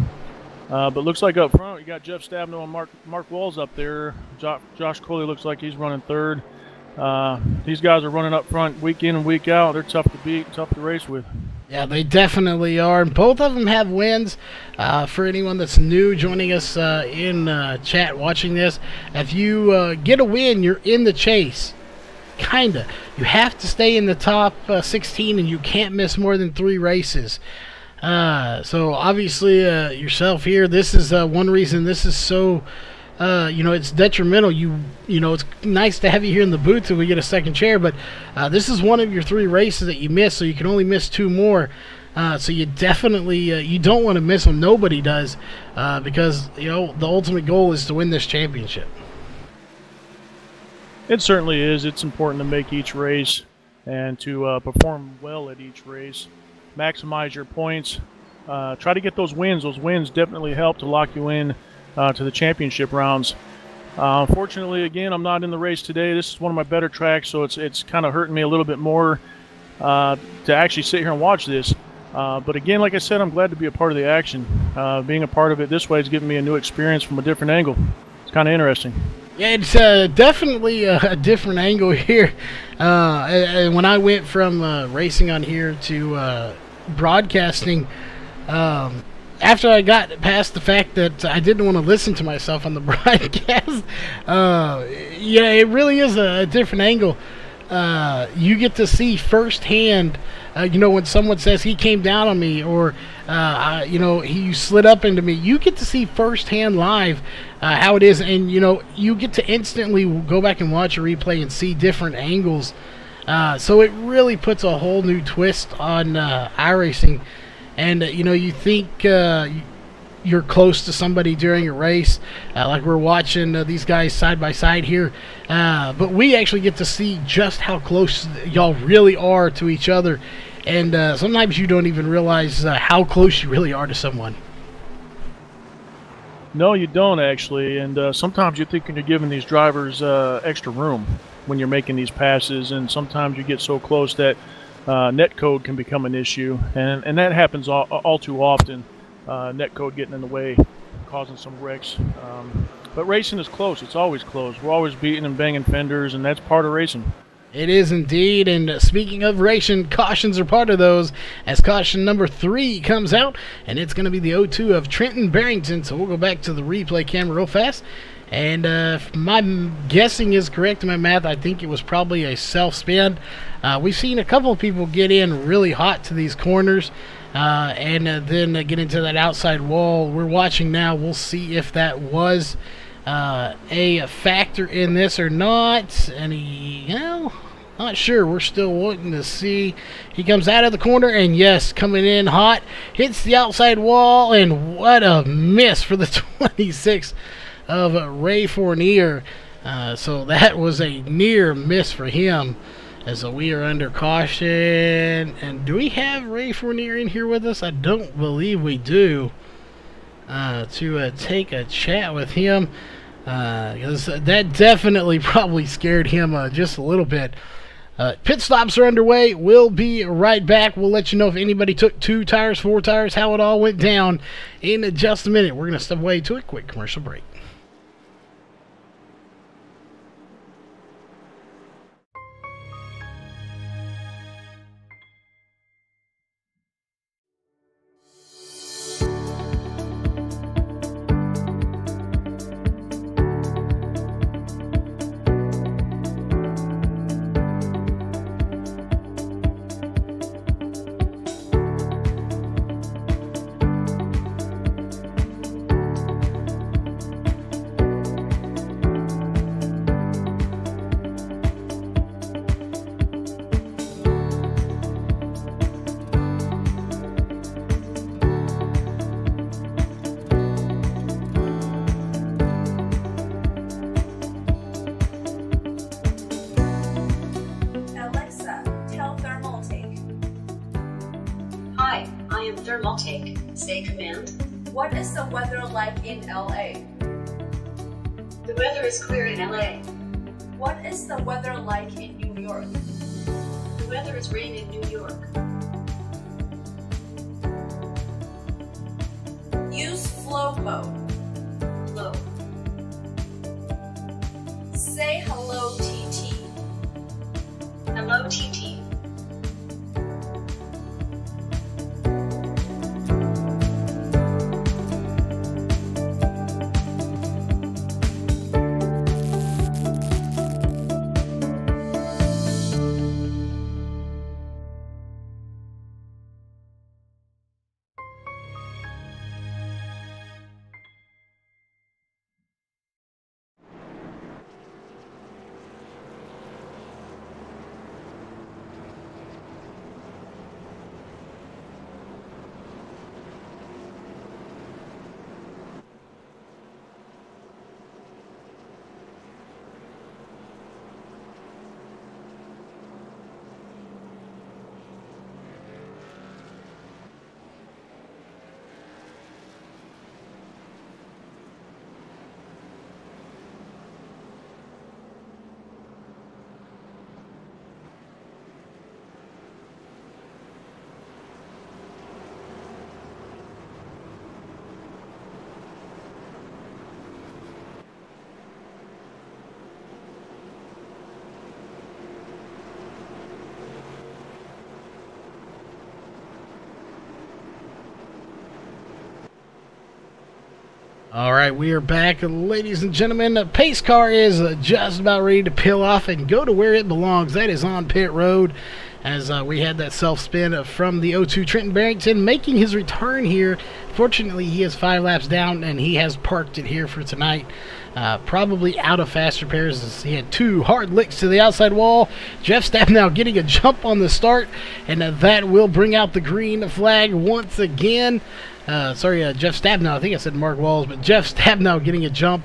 But looks like up front, you got Jeff Stabno and Mark Walls up there. Josh Coley looks like he's running 3rd. These guys are running up front week in and week out. They're tough to beat, tough to race with. Yeah, they definitely are. Both of them have wins. For anyone that's new joining us in chat watching this, if you get a win, you're in the chase. Kinda. You have to stay in the top 16, and you can't miss more than 3 races. So obviously yourself here, this is one reason this is so it's detrimental. It's nice to have you here in the booth till we get a second chair, but this is one of your 3 races that you miss, so you can only miss 2 more. So you definitely you don't want to miss them. Nobody does, because the ultimate goal is to win this championship. It certainly is. It's important to make each race and to perform well at each race. Maximize your points. Try to get those wins. Those wins definitely help to lock you in to the championship rounds. Unfortunately, again, I'm not in the race today. This is one of my better tracks, so it's kind of hurting me a little bit more to actually sit here and watch this. But again, like I said, I'm glad to be a part of the action. Being a part of it this way is giving me a new experience from a different angle. It's kind of interesting. Yeah, it's definitely a different angle here. And when I went from racing on here to broadcasting, after I got past the fact that I didn't want to listen to myself on the broadcast, it really is a different angle. You get to see firsthand, when someone says he came down on me, or he slid up into me, you get to see firsthand live how it is, and you get to instantly go back and watch a replay and see different angles. So it really puts a whole new twist on iRacing. And you think you're close to somebody during a race, like we're watching these guys side by side here, but we actually get to see just how close y'all really are to each other, and sometimes you don't even realize how close you really are to someone. No, you don't actually, and sometimes you're thinking you're giving these drivers extra room when you're making these passes, and sometimes you get so close that net code can become an issue, and that happens all too often. Net code getting in the way, causing some wrecks. But racing is close. It's always close. We're always beating and banging fenders, and that's part of racing. It is indeed, and speaking of racing, cautions are part of those, as caution number 3 comes out, and it's going to be the 0-2 of Trenton Barrington. So we'll go back to the replay camera real fast, and if my guessing is correct in my math, I think it was probably a self-spin. We've seen a couple of people get in really hot to these corners, and then get into that outside wall. We're watching now. We'll see if that was a factor in this or not. And Not sure. We're still waiting to see. He comes out of the corner, and yes, coming in hot. Hits the outside wall, and what a miss for the 26 of Ray Fournier. So that was a near miss for him. As we are under caution. And do we have Ray Fournier in here with us? I don't believe we do. To take a chat with him. Because that definitely probably scared him just a little bit. Pit stops are underway. We'll be right back. We'll let you know if anybody took 2 tires, 4 tires, how it all went down in just a minute. We're going to step away to a quick commercial break. Say command. What is the weather like in LA? The weather is clear in LA. What is the weather like in New York? The weather is rain in New York. Use flow mode. Flow. Say hello, TT. Hello, TT. All right, we are back, ladies and gentlemen. The pace car is just about ready to peel off and go to where it belongs. That is on pit road, as we had that self-spin from the 02 Trenton Barrington making his return here. Fortunately, he is 5 laps down, and he has parked it here for tonight. Probably out of fast repairs, as he had 2 hard licks to the outside wall. Jeff Stabnow getting a jump on the start, and that will bring out the green flag once again. Jeff Stabnow. I think I said Mark Walls, but Jeff Stabnow getting a jump,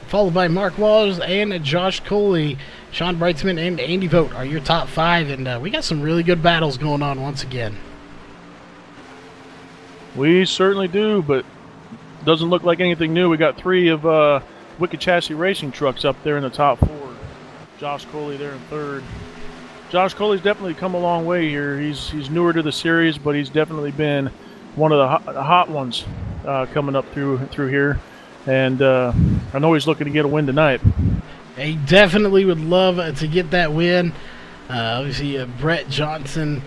followed by Mark Walls and Josh Coley. Sean Breitzman and Andy Vogt are your top 5, and we got some really good battles going on once again. We certainly do, but doesn't look like anything new. We got 3 of Wicked Chassis Racing trucks up there in the top 4. Josh Coley there in 3rd. Josh Coley's definitely come a long way here. He's newer to the series, but he's definitely been one of the hot ones coming up through here, and I know he's looking to get a win tonight. He definitely would love to get that win. Obviously, Brett Johnson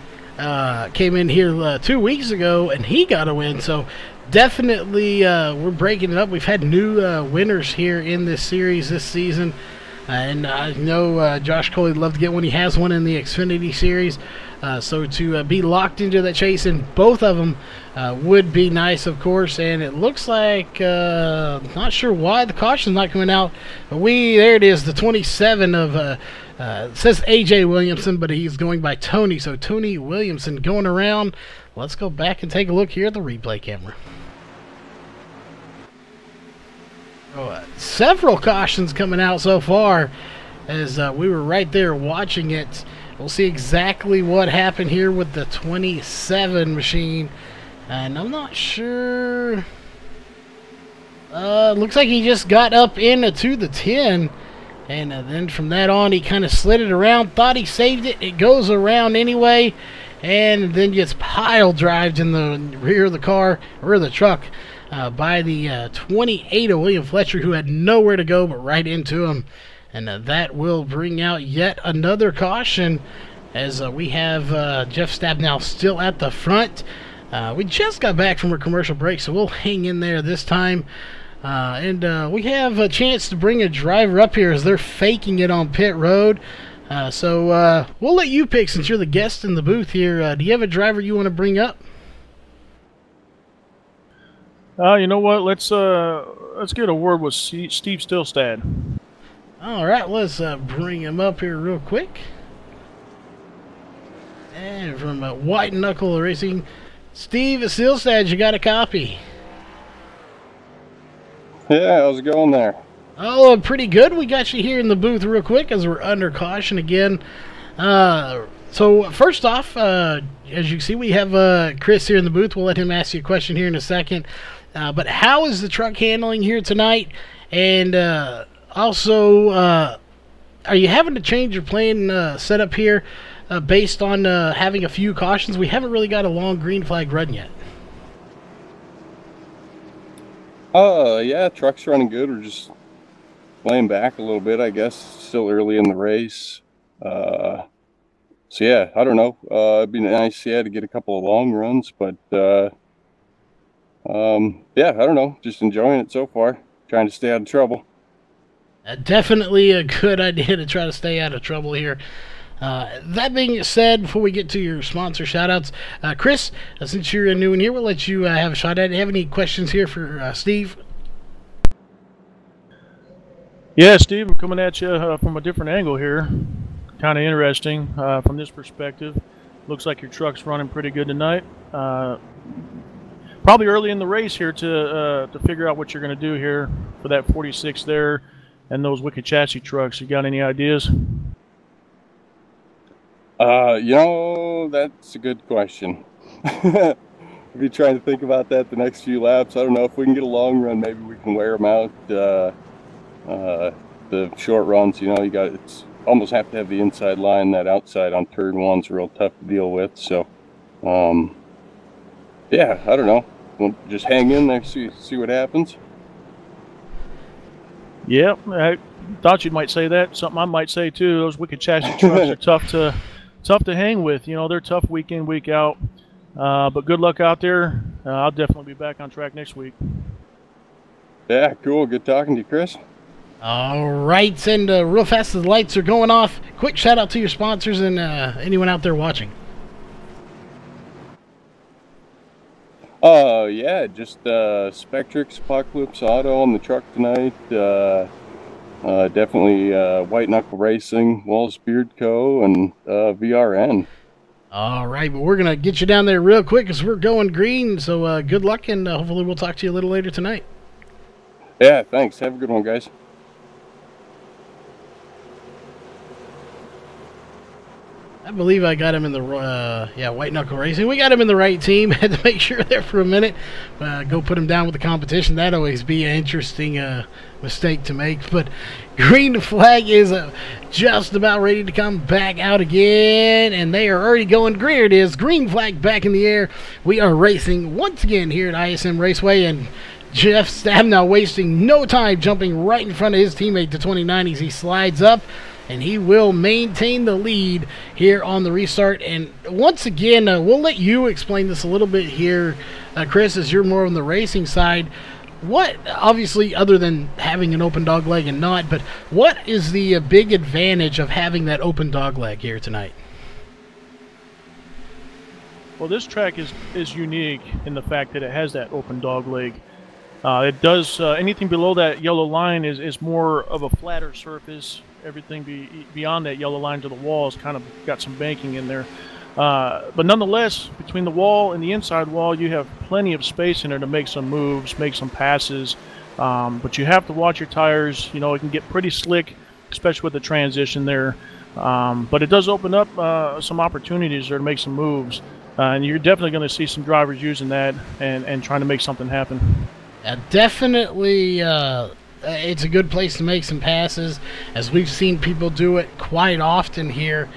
came in here 2 weeks ago, and he got a win. So definitely we're breaking it up. We've had new winners here in this series this season. And I know Josh Coley would love to get one. He has one in the Xfinity Series. So to be locked into that chase in both of them would be nice, of course. And it looks like, not sure why the caution's not coming out. But there it is, the 27 of, it says AJ Williamson, but he's going by Tony. So Tony Williamson going around. Let's go back and take a look here at the replay camera. Several cautions coming out so far as we were right there watching it. We'll see exactly what happened here with the 27 machine. And I'm not sure. Looks like he just got up into the 10. And then from that on, he kind of slid it around. Thought he saved it. It goes around anyway. And then gets pile drived in the rear of the car, rear of the truck. By the 28 of William Fletcher, who had nowhere to go but right into him. And that will bring out yet another caution as we have Jeff Stabnow still at the front. We just got back from a commercial break, so we'll hang in there this time. And we have a chance to bring a driver up here as they're faking it on pit road. So we'll let you pick since you're the guest in the booth here. Do you have a driver you want to bring up? You know what? Let's get a word with Steve Stillstad. All right, let's bring him up here real quick. And from White Knuckle Racing, Steve Stillstad, you got a copy? Yeah, how's it going there? Oh, pretty good. We got you here in the booth real quick as we're under caution again. So first off, as you can see, we have Chris here in the booth. We'll let him ask you a question here in a second. But how is the truck handling here tonight? And also, are you having to change your plan setup here based on having a few cautions? We haven't really got a long green flag run yet. Yeah, truck's running good. We're just laying back a little bit, I guess. Still early in the race. So yeah, I don't know. It'd be nice, to get a couple of long runs, but yeah, I don't know. Just enjoying it so far. Trying to stay out of trouble. Definitely a good idea to try to stay out of trouble here. That being said, before we get to your sponsor shoutouts, Chris, since you're new in here, we'll let you have a shot at it. Do you have any questions here for Steve? Yeah, Steve, I'm coming at you from a different angle here. Kind of interesting from this perspective. Looks like your truck's running pretty good tonight. Probably early in the race here to figure out what you're going to do here for that 46 there and those Wicked Chassis trucks. You got any ideas? You know, that's a good question. I'll be trying to think about that the next few laps. I don't know if we can get a long run. Maybe we can wear them out. The short runs, it's almost have to have the inside line. That outside on turn one's real tough to deal with. So, yeah, I don't know. We'll just hang in there, see what happens. Yeah, I thought you might say that. Something I might say too. Those Wicked Chassis trucks are tough to hang with. They're tough week in, week out. But good luck out there. I'll definitely be back on track next week. Yeah, cool. Good talking to you, Chris. All right, and real fast as the lights are going off, quick shout out to your sponsors and anyone out there watching. Yeah, just Spectrix, Apocalypse Auto on the truck tonight. Definitely White Knuckle Racing, Walls Beard Co., and VRN. All right, but we're going to get you down there real quick as we're going green, so good luck, and hopefully we'll talk to you a little later tonight. Yeah, thanks. Have a good one, guys. I believe I got him in the White Knuckle Racing. We got him in the right team. Had to make sure there for a minute. Go put him down with the competition. That'd always be an interesting mistake to make. But green flag is just about ready to come back out again, and they are already going green. It is green flag back in the air. We are racing once again here at ISM Raceway, and Jeff Stabnow wasting no time, jumping right in front of his teammate, the 29 as he slides up. And he will maintain the lead here on the restart. And once again, we'll let you explain this a little bit here, Chris, as you're more on the racing side. what, obviously, other than having an open dog leg and not, but what is the big advantage of having that open dog leg here tonight? Well, this track is unique in the fact that it has that open dog leg. It does anything below that yellow line is more of a flatter surface. Everything beyond that yellow line to the wall has kind of got some banking in there. But nonetheless, between the wall and the inside wall, you have plenty of space in there to make some moves, make some passes. But you have to watch your tires. You know, it can get pretty slick, especially with the transition there. But it does open up some opportunities there to make some moves. And you're definitely going to see some drivers using that and trying to make something happen. Definitely, it's a good place to make some passes, as we've seen people do it quite often here.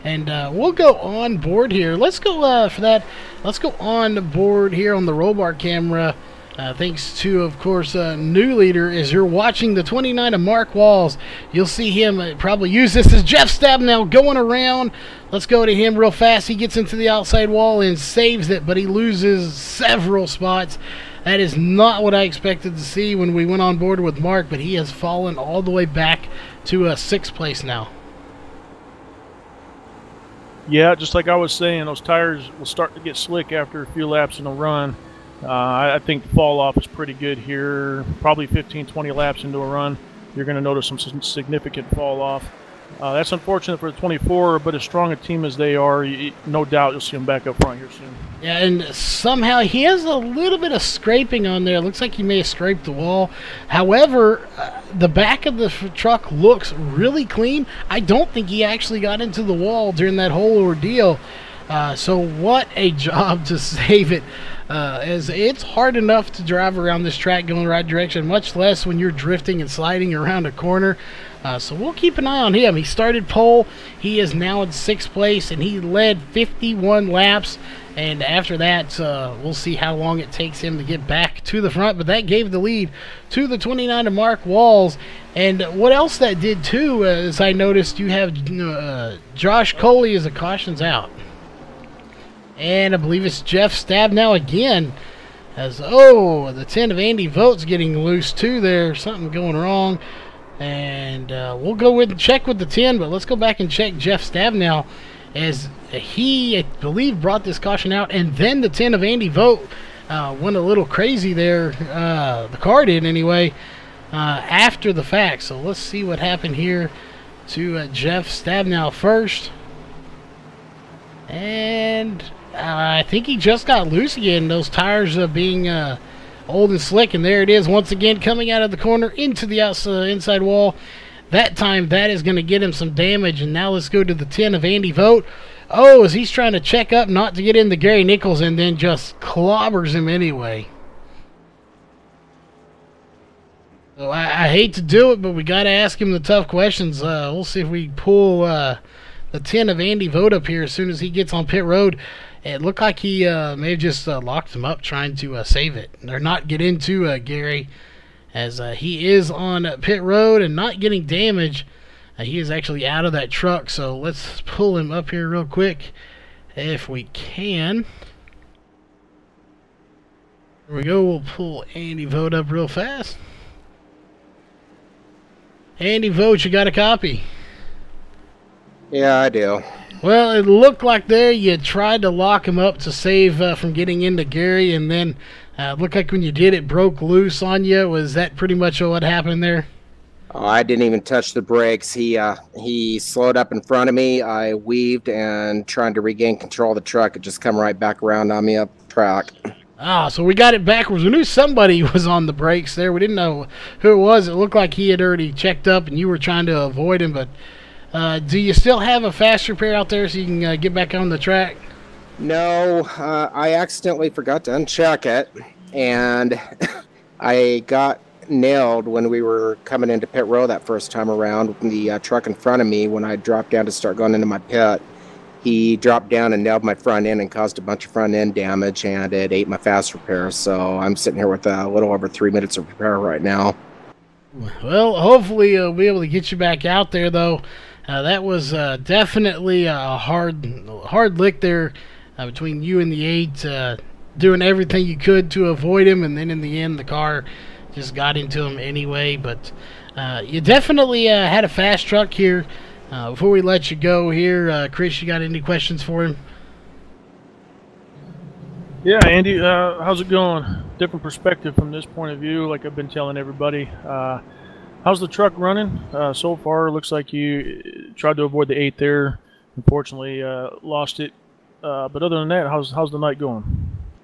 And we'll go on board here. Let's go for that. Let's go on board here on the roll bar camera. Thanks to, of course, new leader. As you're watching the 29 of Mark Walls, you'll see him probably use this as Jeff Stabenow going around. Let's go to him real fast. He gets into the outside wall and saves it, but he loses several spots. That is not what I expected to see when we went on board with Mark, but he has fallen all the way back to 6th place now. Yeah, just like I was saying, those tires will start to get slick after a few laps in a run. I think the fall off is pretty good here. Probably 15, 20 laps into a run, you're going to notice some significant fall off. That's unfortunate for the 24, but as strong a team as they are, no doubt you'll see them back up front here soon. Yeah, and somehow he has a little bit of scraping on there. It looks like he may have scraped the wall. However, the back of the truck looks really clean. I don't think he actually got into the wall during that whole ordeal. So what a job to save it. As it's hard enough to drive around this track going the right direction, much less when you're drifting and sliding around a corner. So we'll keep an eye on him. He started pole. He is now in 6th place, and he led 51 laps. And after that, we'll see how long it takes him to get back to the front. But that gave the lead to the 29 of Mark Walls. And what else that did, too, as I noticed, you have Josh Coley as a cautions out. And I believe it's Jeff Stabenow again. As, the 10 of Andy Vogt's getting loose, too, there. Something going wrong. And we'll go with check with the 10, but let's go back and check Jeff Stabenow, as he, I believe, brought this caution out, and then the 10 of Andy Vogt went a little crazy there. The car did anyway, after the fact. So let's see what happened here to Jeff Stabenow first. And I think he just got loose again. Those tires being old and slick, and there it is once again coming out of the corner into the inside wall. That time that is going to get him some damage. And now let's go to the 10 of Andy Vogt. As he's trying to check up not to get into Gary Nichols, and then just clobbers him anyway. So I hate to do it, but we got to ask him the tough questions. We'll see if we pull the 10 of Andy Vogt up here as soon as he gets on pit road. It looked like he may have just locked him up trying to save it, or not get into Gary, as he is on pit road and not getting damage. He is actually out of that truck, so let's pull him up here real quick if we can. There we go. We'll pull Andy Vogt up real fast. Andy Vogt, you got a copy? Yeah, I do. Well, it looked like there you tried to lock him up to save from getting into Gary, and then it looked like when you did, it broke loose on you. Was that pretty much what happened there? Oh, I didn't even touch the brakes. He slowed up in front of me. I weaved and trying to regain control of the truck. It just come right back around on me up track. So we got it backwards. We knew somebody was on the brakes there. We didn't know who it was. It looked like he had already checked up and you were trying to avoid him. But do you still have a fast repair out there so you can get back on the track? No, I accidentally forgot to uncheck it, and I got nailed when we were coming into pit row that first time around. The truck in front of me, when I dropped down to start going into my pit, he dropped down and nailed my front end and caused a bunch of front end damage, and it ate my fast repair. So I'm sitting here with a little over 3 minutes of repair right now. Well, hopefully we'll be able to get you back out there, though. That was definitely a hard lick there between you and the 8, doing everything you could to avoid him, and then in the end the car just got into him anyway. But you definitely had a fast truck here. Before we let you go here, Chris, you got any questions for him? Yeah, Andy, how's it going? Different perspective from this point of view, like I've been telling everybody. How's the truck running so far? Looks like you tried to avoid the 8 there. Unfortunately, lost it. But other than that, how's the night going?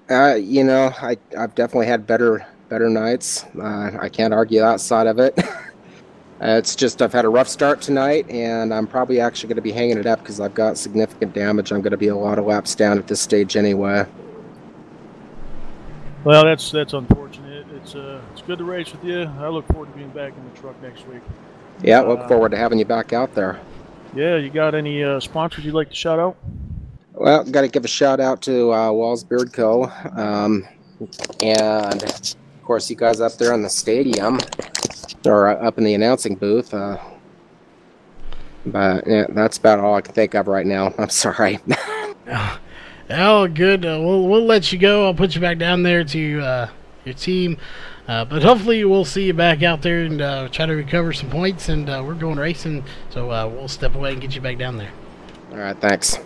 You know, I've definitely had better nights. I can't argue that side of it. It's just I've had a rough start tonight, and I'm probably actually going to be hanging it up because I've got significant damage. I'm going to be a lot of laps down at this stage anyway. Well, that's unfortunate. It's good to race with you. I look forward to being back in the truck next week. Yeah, look forward to having you back out there. Yeah, you got any sponsors you'd like to shout out? Well, got to give a shout out to Walls Beard Co. And of course, you guys up there in the stadium or up in the announcing booth. But yeah, that's about all I can think of right now. I'm sorry. Oh, good. We'll let you go. I'll put you back down there to your team. But hopefully we'll see you back out there and try to recover some points. And we're going racing, so we'll step away and get you back down there. All right, thanks.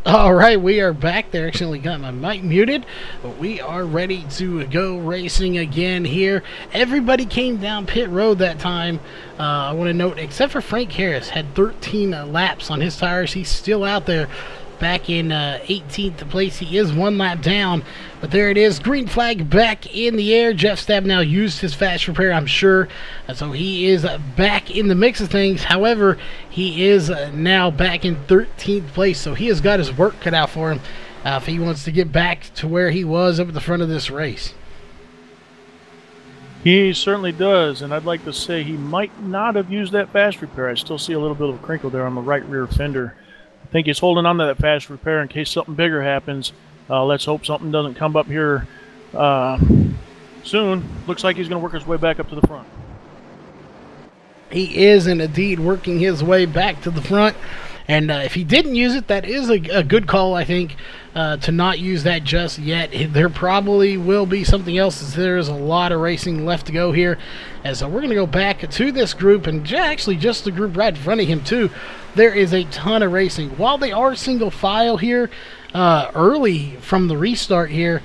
All right, we are back there. Actually got my mic muted, but we are ready to go racing again here. Everybody came down pit road that time. I want to note, except for Frank Harris, had 13 laps on his tires. He's still out there back in 18th place. He is 1 lap down, but there it is. Green flag back in the air. Jeff Stab now used his fast repair, I'm sure. So he is back in the mix of things. However, he is now back in 13th place, so he has got his work cut out for him if he wants to get back to where he was up at the front of this race. He certainly does, and I'd like to say he might not have used that fast repair. I still see a little bit of a crinkle there on the right rear fender. I think he's holding on to that fast repair in case something bigger happens. Let's hope something doesn't come up here soon. Looks like he's going to work his way back up to the front. He is indeed working his way back to the front. And if he didn't use it, that is a good call, I think, to not use that just yet. There probably will be something else, as there is a lot of racing left to go here. And so we're going to go back to this group, and actually just the group right in front of him, too. There is a ton of racing. While they are single file here, early from the restart here,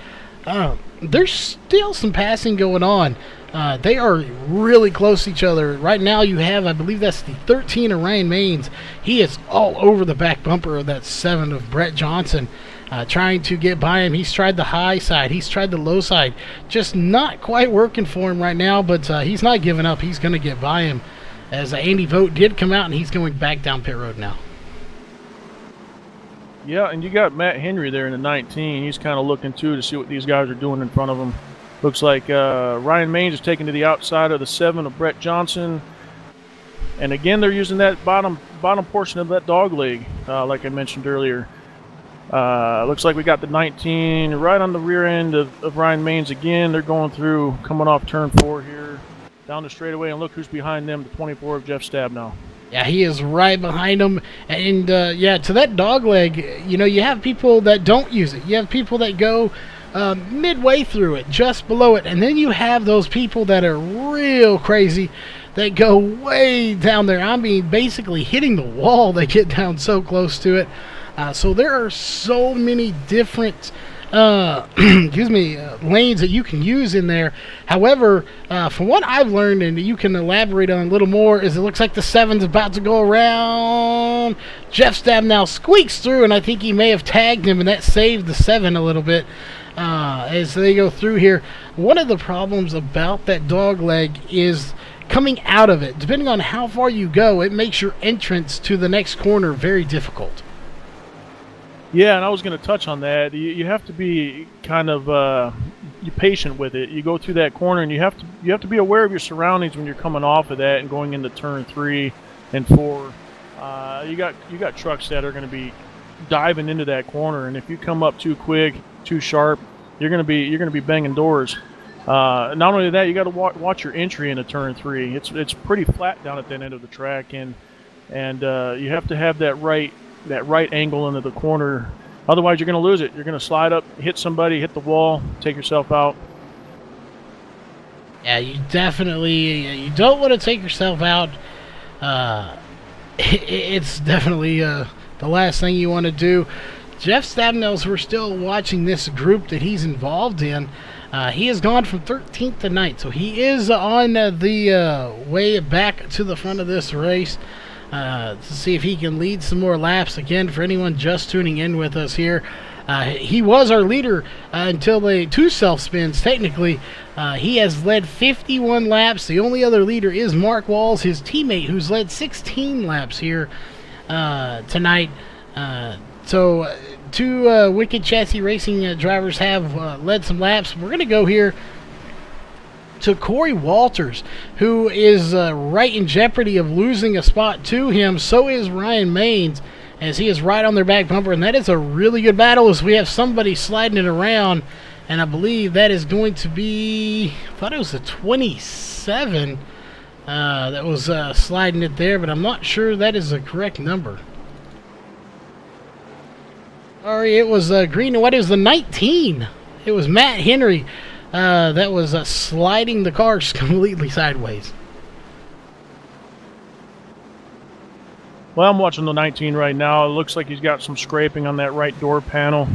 there's still some passing going on. They are really close to each other. Right now you have, I believe that's the 13 of Ryan Maines. He is all over the back bumper of that 7 of Brett Johnson, trying to get by him. He's tried the high side. He's tried the low side. Just not quite working for him right now, but he's not giving up. He's going to get by him, as Andy Vogt did come out, and he's going back down pit road now. Yeah, and you got Matt Henry there in the 19. He's kind of looking, too, to see what these guys are doing in front of him. Looks like Ryan Maines is taken to the outside of the 7 of Brett Johnson. And again, they're using that bottom portion of that dog leg, like I mentioned earlier. Looks like we got the 19 right on the rear end of Ryan Maines again. They're going through, coming off turn 4 here, down the straightaway, and look who's behind them, the 24 of Jeff Stab now. Yeah, he is right behind him. And, yeah, to that dog leg, you know, you have people that don't use it. You have people that go midway through it, just below it. And then you have those people that are real crazy that go way down there. I mean, basically hitting the wall. They get down so close to it. So there are so many different lanes that you can use in there. However, from what I've learned, and you can elaborate on a little more, is it looks like the 7's about to go around. Jeff Stab now squeaks through, and I think he may have tagged him, and that saved the 7 a little bit as they go through here. One of the problems about that dog leg is coming out of it. Depending on how far you go, it makes your entrance to the next corner very difficult. Yeah, and I was going to touch on that. You have to be kind of patient with it. You go through that corner, and you have to be aware of your surroundings when you're coming off of that and going into turn 3 and 4. You got trucks that are going to be diving into that corner, and if you come up too quick, too sharp, you're going to be banging doors. Not only that, you got to watch your entry into turn 3. It's pretty flat down at that end of the track, and you have to have that right angle into the corner. Otherwise, you're going to lose it. You're going to slide up, hit somebody, hit the wall, take yourself out. Yeah, you definitely you don't want to take yourself out. It's definitely the last thing you want to do. Jeff Stabnels, we're still watching this group that he's involved in. He has gone from 13th to 9th, so he is on the way back to the front of this race to see if he can lead some more laps. Again, for anyone just tuning in with us here, he was our leader until the 2 self-spins. Technically, he has led 51 laps. The only other leader is Mark Walls, his teammate, who's led 16 laps here tonight. So 2 Wicked Chassis Racing drivers have led some laps. We're going to go here to Corey Walters, who is right in jeopardy of losing a spot to him. So is Ryan Maines, as he is right on their back bumper, and that is a really good battle as we have somebody sliding it around, and I believe that is going to be, I thought it was a 27 that was sliding it there, but I'm not sure that is the correct number. Sorry, it was green and white. It was the 19. It was Matt Henry that was sliding the car completely sideways. Well, I'm watching the 19 right now. It looks like he's got some scraping on that right door panel.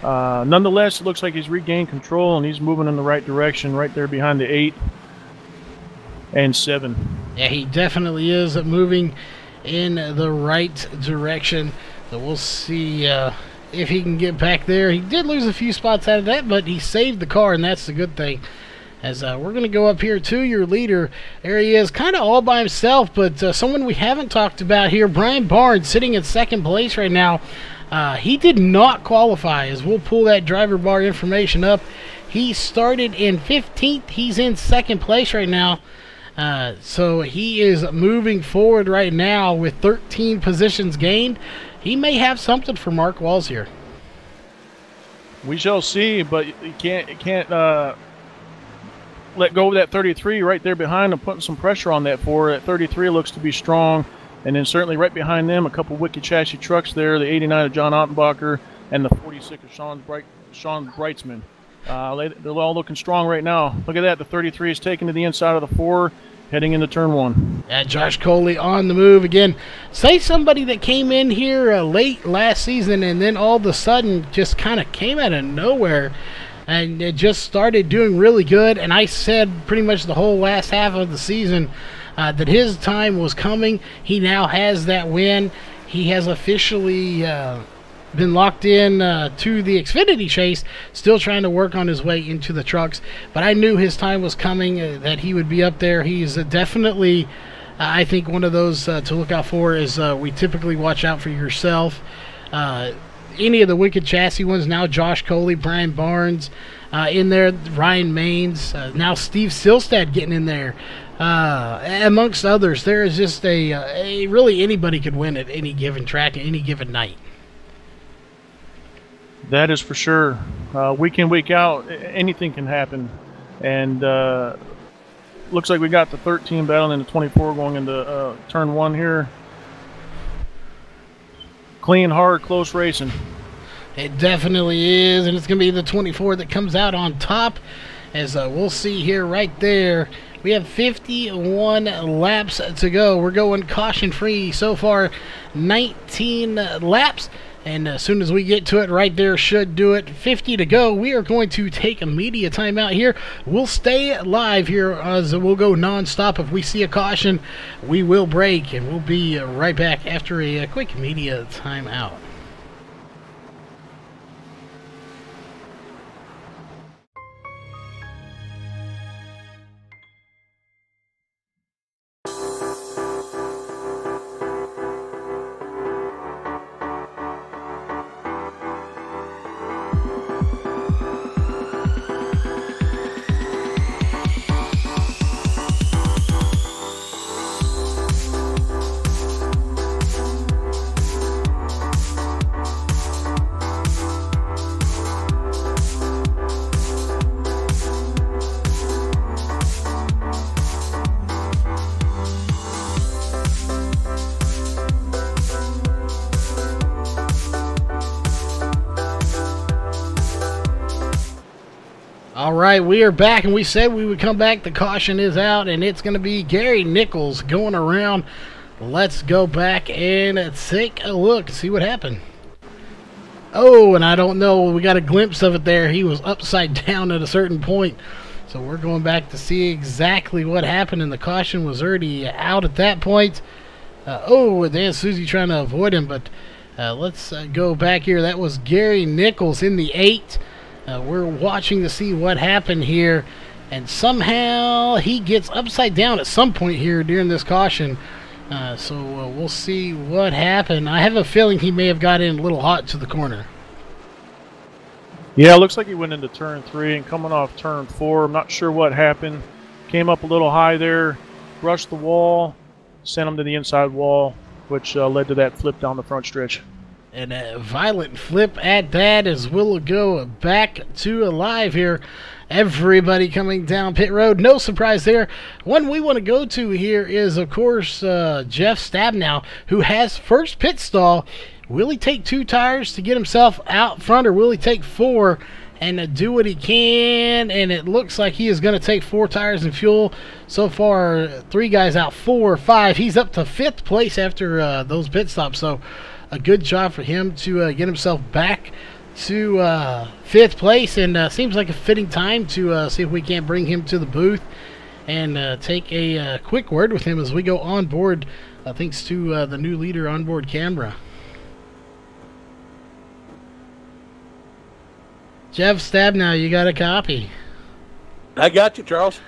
Nonetheless, it looks like he's regained control and he's moving in the right direction right there behind the 8 and 7. Yeah, he definitely is moving in the right direction. So we'll see if he can get back there. He did lose a few spots out of that, but he saved the car, and that's the good thing. As we're going to go up here to your leader. There he is, kind of all by himself, but someone we haven't talked about here, Brian Barnes, sitting in 2nd place right now. He did not qualify, as we'll pull that driver bar information up. He started in 15th. He's in 2nd place right now. So he is moving forward right now with 13 positions gained. He may have something for Mark Walls here. We shall see, but you can't let go of that 33 right there behind him, putting some pressure on that 4. That 33 looks to be strong, and then certainly right behind them, a couple Wicked Chassis trucks there, the 89 of John Ottenbacher and the 46 of Sean Breitzman. They're all looking strong right now. Look at that, the 33 is taken to the inside of the 4, heading into turn 1. Yeah, Josh Coley on the move again. Say somebody that came in here late last season and then all of a sudden just kind of came out of nowhere and it just started doing really good. And I said pretty much the whole last half of the season that his time was coming. He now has that win. He has officially been locked in to the Xfinity chase, still trying to work on his way into the trucks. But I knew his time was coming, that he would be up there. He's definitely, I think, one of those to look out for. Is we typically watch out for yourself. Any of the Wicked Chassis ones, now Josh Coley, Brian Barnes in there, Ryan Maines, now Steve Silstad getting in there, amongst others. There is just a really anybody could win at any given track at any given night. That is for sure. Week in, week out, anything can happen. And looks like we got the 13 battling the 24 going into turn 1 here. Clean, hard, close racing. It definitely is, and it's going to be the 24 that comes out on top. As we'll see here right there, we have 51 laps to go. We're going caution-free so far, 19 laps. And as soon as we get to it, right there should do it. 50 to go. We are going to take a media timeout here. We'll stay live here as we'll go non-stop. If we see a caution, we will break, and we'll be right back after a quick media timeout. All right, we are back, and we said we would come back. The caution is out, and it's going to be Gary Nichols going around. Let's go back and take a look, see what happened. Oh, and I don't know. We got a glimpse of it there. He was upside down at a certain point. So we're going back to see exactly what happened, and the caution was already out at that point. Oh, Dan Susie trying to avoid him, but let's go back here. That was Gary Nichols in the 8. We're watching to see what happened here, and somehow he gets upside down at some point here during this caution. So we'll see what happened. I have a feeling he may have got in a little hot to the corner. Yeah, it looks like he went into turn 3 and coming off turn 4. I'm not sure what happened. Came up a little high there, brushed the wall, sent him to the inside wall, which led to that flip down the front stretch. And a violent flip at that as we'll go back to alive here. Everybody coming down pit road. No surprise there. One we want to go to here is, of course, Jeff Stabnow, who has first pit stall. Will he take 2 tires to get himself out front, or will he take 4 and do what he can? And it looks like he is going to take 4 tires and fuel. So far, 3 guys out, 4, 5. He's up to 5th place after those pit stops. So a good job for him to get himself back to 5th place, and seems like a fitting time to see if we can't bring him to the booth and take a quick word with him as we go on board, thanks to the new leader onboard camera. Jeff Stabnow, you got a copy? I got you, Charles.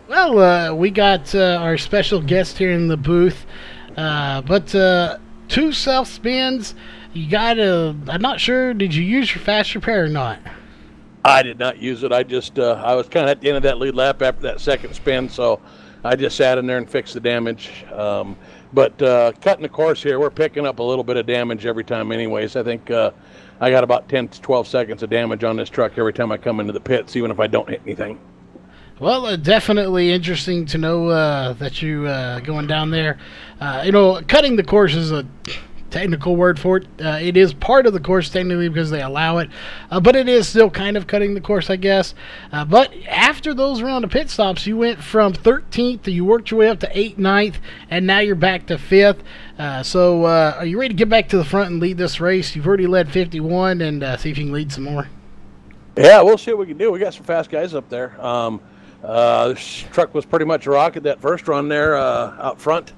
Well, we got our special guest here in the booth, but 2 self spins. You got a, I'm not sure, did you use your fast repair or not? I did not use it. I just, I was kind of at the end of that lead lap after that second spin, so I just sat in there and fixed the damage. But cutting the course here, we're picking up a little bit of damage every time anyways. I think I got about 10 to 12 seconds of damage on this truck every time I come into the pits, even if I don't hit anything. Well, definitely interesting to know that you going down there. You know, cutting the course is a technical word for it. It is part of the course technically because they allow it, but it is still kind of cutting the course, I guess. But after those round of pit stops, you went from 13th, you worked your way up to 8th, 9th, and now you're back to 5th. So are you ready to get back to the front and lead this race? You've already led 51, and see if you can lead some more. Yeah, we'll see what we can do. We got some fast guys up there. This truck was pretty much a rocket that first run there out front.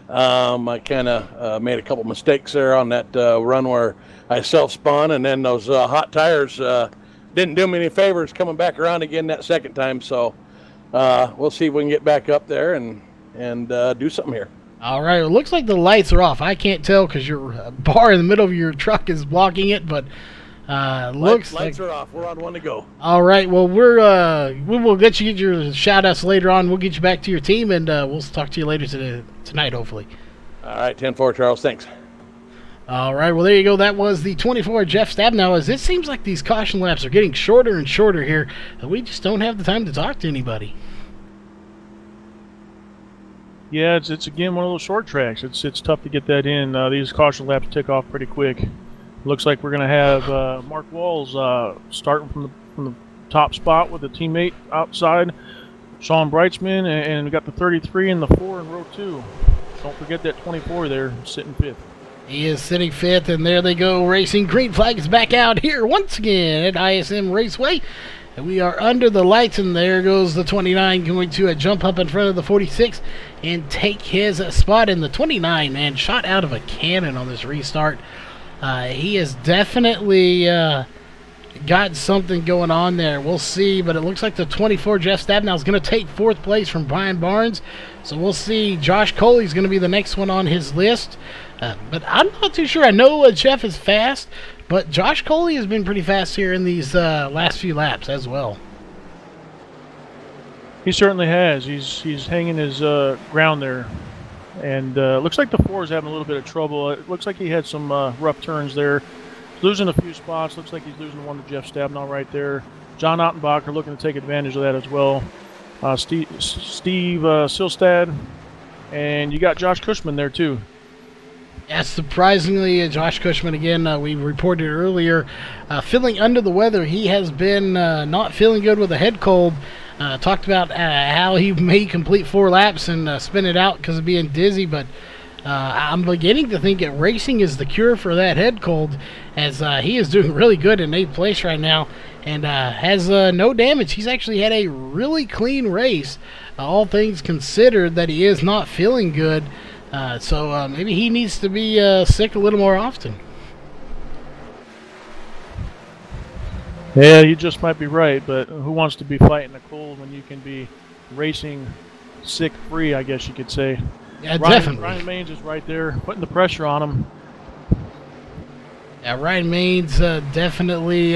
I kind of made a couple mistakes there on that run where I self-spun, and then those hot tires didn't do me any favors coming back around again that second time. So we'll see if we can get back up there and do something here. All right, it looks like the lights are off. I can't tell because your bar in the middle of your truck is blocking it, but lights are off. We're on one to go. All right, well, we will get your shout-outs later on. We'll get you back to your team, and we'll talk to you later tonight, hopefully. All right, 10-4, Charles. Thanks. All right, well, there you go. That was the 24 Jeff Stabnow. As it seems like these caution laps are getting shorter and shorter here, and we just don't have the time to talk to anybody. Yeah, it's again one of those short tracks. It's tough to get that in. These caution laps tick off pretty quick. Looks like we're going to have Mark Walls starting from the top spot with a teammate outside, Sean Breitzman, and we got the 33 and the 4 in row 2. Don't forget that 24 there, sitting 5th. He is sitting 5th, and there they go racing. Green flag is back out here once again at ISM Raceway. And we are under the lights, and there goes the 29 going to jump up in front of the 46 and take his spot in the 29, man. Shot out of a cannon on this restart. He has definitely got something going on there. We'll see, but it looks like the 24 Jeff Stabnow is going to take 4th place from Brian Barnes. So we'll see. Josh Coley is going to be the next one on his list. But I'm not too sure. I know Jeff is fast, but Josh Coley has been pretty fast here in these last few laps as well. He certainly has. He's hanging his ground there. And looks like the 4 is having a little bit of trouble. It looks like he had some rough turns there. He's losing a few spots. Looks like he's losing one to Jeff Stabnow right there. John Ottenbacher looking to take advantage of that as well. Steve Silstad. And you got Josh Cushman there too. Yeah, surprisingly, Josh Cushman again, we reported earlier, feeling under the weather. He has been not feeling good with a head cold. Talked about how he may complete 4 laps and spin it out because of being dizzy, but I'm beginning to think that racing is the cure for that head cold, as he is doing really good in 8th place right now and has no damage. He's actually had a really clean race, all things considered, that he is not feeling good. So maybe he needs to be sick a little more often. Yeah, you just might be right, but who wants to be fighting a cold when you can be racing sick-free, I guess you could say. Yeah, definitely. Ryan Maines is right there, putting the pressure on him. Yeah, Ryan Maines definitely,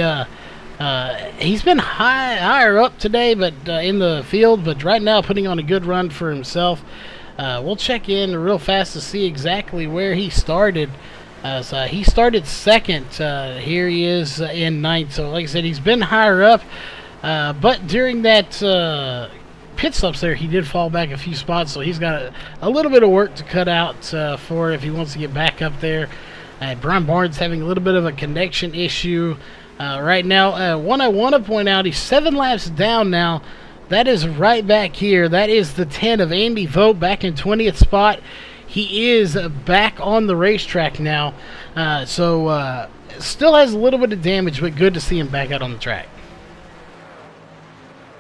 he's been higher up today, but in the field, but right now putting on a good run for himself. We'll check in real fast to see exactly where he started. So he started second. Here he is in 9th. So like I said, he's been higher up. But during that pit stops there, he did fall back a few spots. So he's got a little bit of work to cut out for if he wants to get back up there. Brian Barnes having a little bit of a connection issue right now. One I want to point out, he's 7 laps down now. That is right back here. That is the 10 of Andy Vogt back in 20th spot. He is back on the racetrack now. So still has a little bit of damage, but good to see him back out on the track.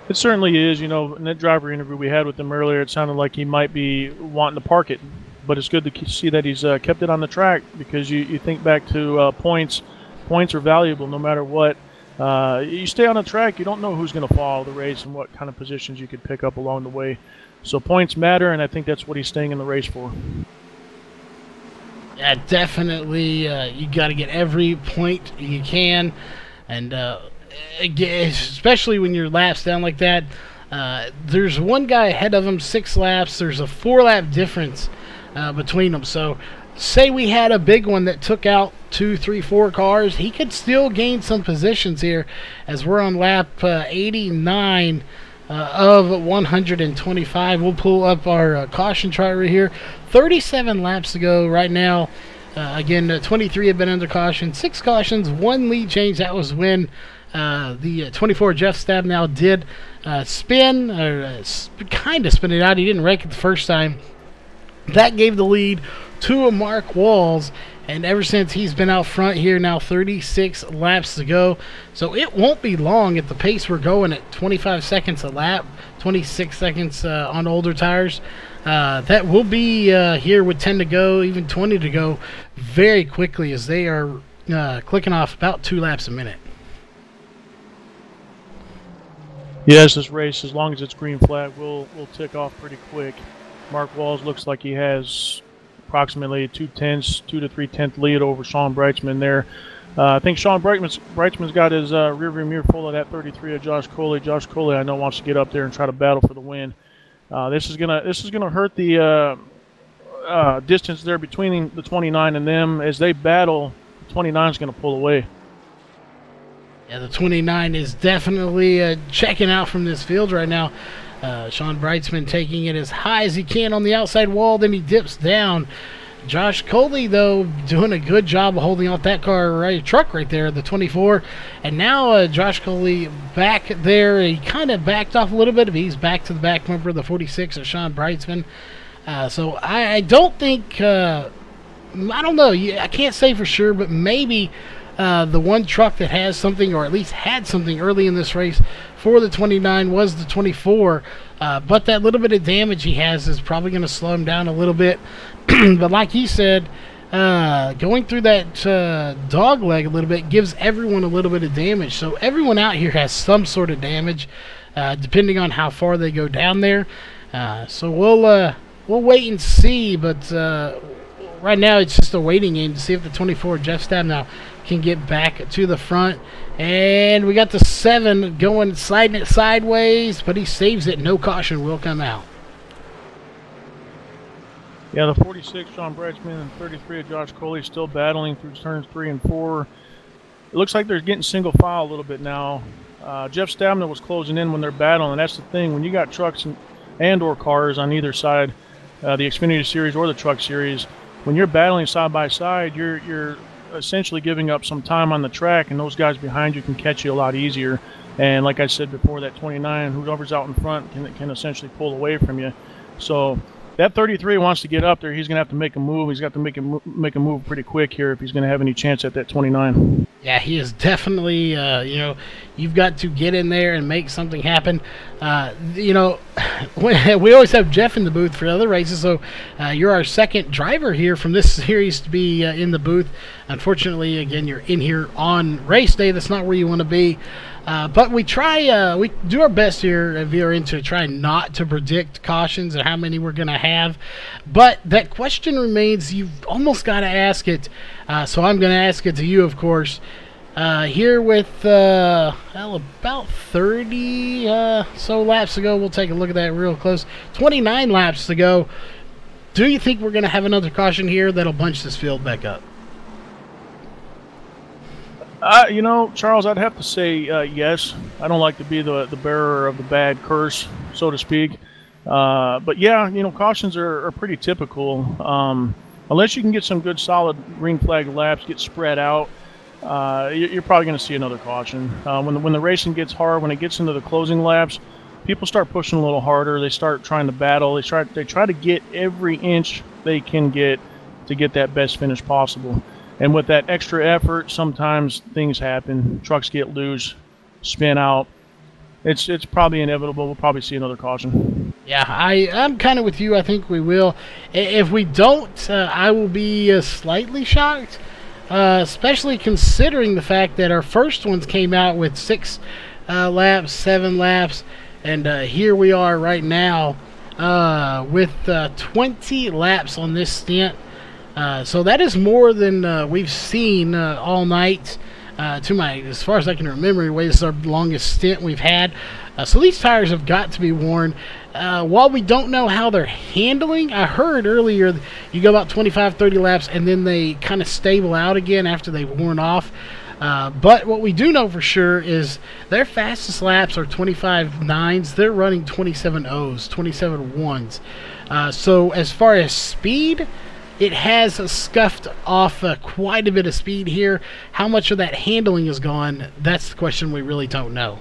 It certainly is. You know, in that driver interview we had with him earlier, it sounded like he might be wanting to park it. But it's good to see that he's kept it on the track, because you think back to points. Points are valuable no matter what. You stay on the track, you don't know who's going to follow the race and what kind of positions you could pick up along the way. So points matter, and I think that's what he's staying in the race for. Yeah, definitely. You got to get every point you can, and especially when your laps down like that. There's one guy ahead of him, 6 laps. There's a 4-lap difference between them. So say we had a big one that took out 2, 3, 4 cars, he could still gain some positions here, as we're on lap 89 of 125. We'll pull up our caution chart right here. 37 laps to go right now. Again, 23 have been under caution, 6 cautions, 1 lead change. That was when the 24 Jeff Stabnow did spin, or kind of spin it out. He didn't wreck it the first time. That gave the lead to Mark Walls, and ever since he's been out front here now, 36 laps to go. So it won't be long at the pace we're going at 25 seconds a lap, 26 seconds on older tires. That will be here with 10 to go, even 20 to go, very quickly, as they are clicking off about 2 laps a minute. Yes, this race, as long as it's green flag, will tick off pretty quick. Mark Walls looks like he has approximately 2 to 3 tenth lead over Sean Breitzman there. I think Sean Breitzman's got his rearview mirror full of that 33 of Josh Coley. Josh Coley, I know, wants to get up there and try to battle for the win. This is gonna hurt the distance there between the 29 and them. As they battle, the 29 is gonna pull away. Yeah, the 29 is definitely checking out from this field right now. Sean Breitzman taking it as high as he can on the outside wall, then he dips down. Josh Coley, though, doing a good job of holding off that truck right there, the 24. And now Josh Coley back there. He kind of backed off a little bit, but he's back to the back bumper, the 46 of Sean Breitzman. So I don't think, I don't know, I can't say for sure, but maybe the one truck that has something, or at least had something early in this race for the 29, was the 24. But that little bit of damage he has is probably going to slow him down a little bit. But like he said, going through that dog leg a little bit gives everyone a little bit of damage. So everyone out here has some sort of damage, depending on how far they go down there. So we'll wait and see. But right now it's just a waiting game to see if the 24 Jeff Stabnow can get back to the front. And we got the 7 going, sliding it sideways, but he saves it. No caution will come out. Yeah, the 46, Sean Breitzman, and 33 of Josh Coley still battling through turns 3 and 4. It looks like they're getting single file a little bit now. Jeff Stabnow was closing in when they're battling, and that's the thing. When you got trucks and or cars on either side, the Xfinity Series or the Truck Series, when you're battling side by side, you're essentially giving up some time on the track, and those guys behind you can catch you a lot easier. And like I said before, that 29, whoever's out in front can essentially pull away from you. So that 33 wants to get up there. He's going to have to make a move. He's got to make a move pretty quick here if he's going to have any chance at that 29. Yeah, he is definitely, you've got to get in there and make something happen. We always have Jeff in the booth for other races, so you're our second driver here from this series to be in the booth. Unfortunately, again, you're in here on race day. That's not where you want to be. But we try, we do our best here at VRN to try not to predict cautions and how many we're going to have. But that question remains. You've almost got to ask it. So I'm going to ask it to you, of course. Here with, about 30 so laps to go. We'll take a look at that real close. 29 laps to go. Do you think we're going to have another caution here that'll bunch this field back up? Charles, I'd have to say yes. I don't like to be the bearer of the bad curse, so to speak. But yeah, cautions are pretty typical. Unless you can get some good solid green flag laps, get spread out, you're probably going to see another caution. When the racing gets hard, when it gets into the closing laps, people start pushing a little harder. They start trying to battle. They try to get every inch they can get to get that best finish possible. And with that extra effort, sometimes things happen. Trucks get loose, spin out. It's probably inevitable. We'll probably see another caution. Yeah, I'm kind of with you. I think we will. If we don't, I will be slightly shocked, especially considering the fact that our first ones came out with 6 laps, 7 laps, and here we are right now with 20 laps on this stint. So that is more than we've seen all night. As far as I can remember, anyway, this is our longest stint we've had. So these tires have got to be worn. While we don't know how they're handling, I heard earlier you go about 25, 30 laps, and then they kind of stable out again after they've worn off. But what we do know for sure is their fastest laps are 25.9s. They're running 27.0s, 27.1s. So as far as speed, it has scuffed off quite a bit of speed here. How much of that handling is gone? That's the question we really don't know.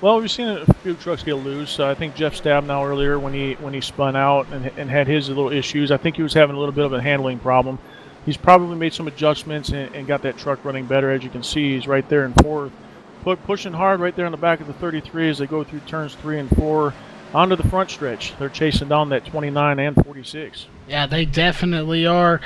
Well, we've seen a few trucks get loose. I think Jeff Stabnow earlier when he spun out and had his little issues, I think he was having a little bit of a handling problem. He's probably made some adjustments and got that truck running better. As you can see, he's right there in fourth. Pushing hard right there on the back of the 33 as they go through turns 3 and 4. Onto the front stretch. They're chasing down that 29 and 46. Yeah, they definitely are.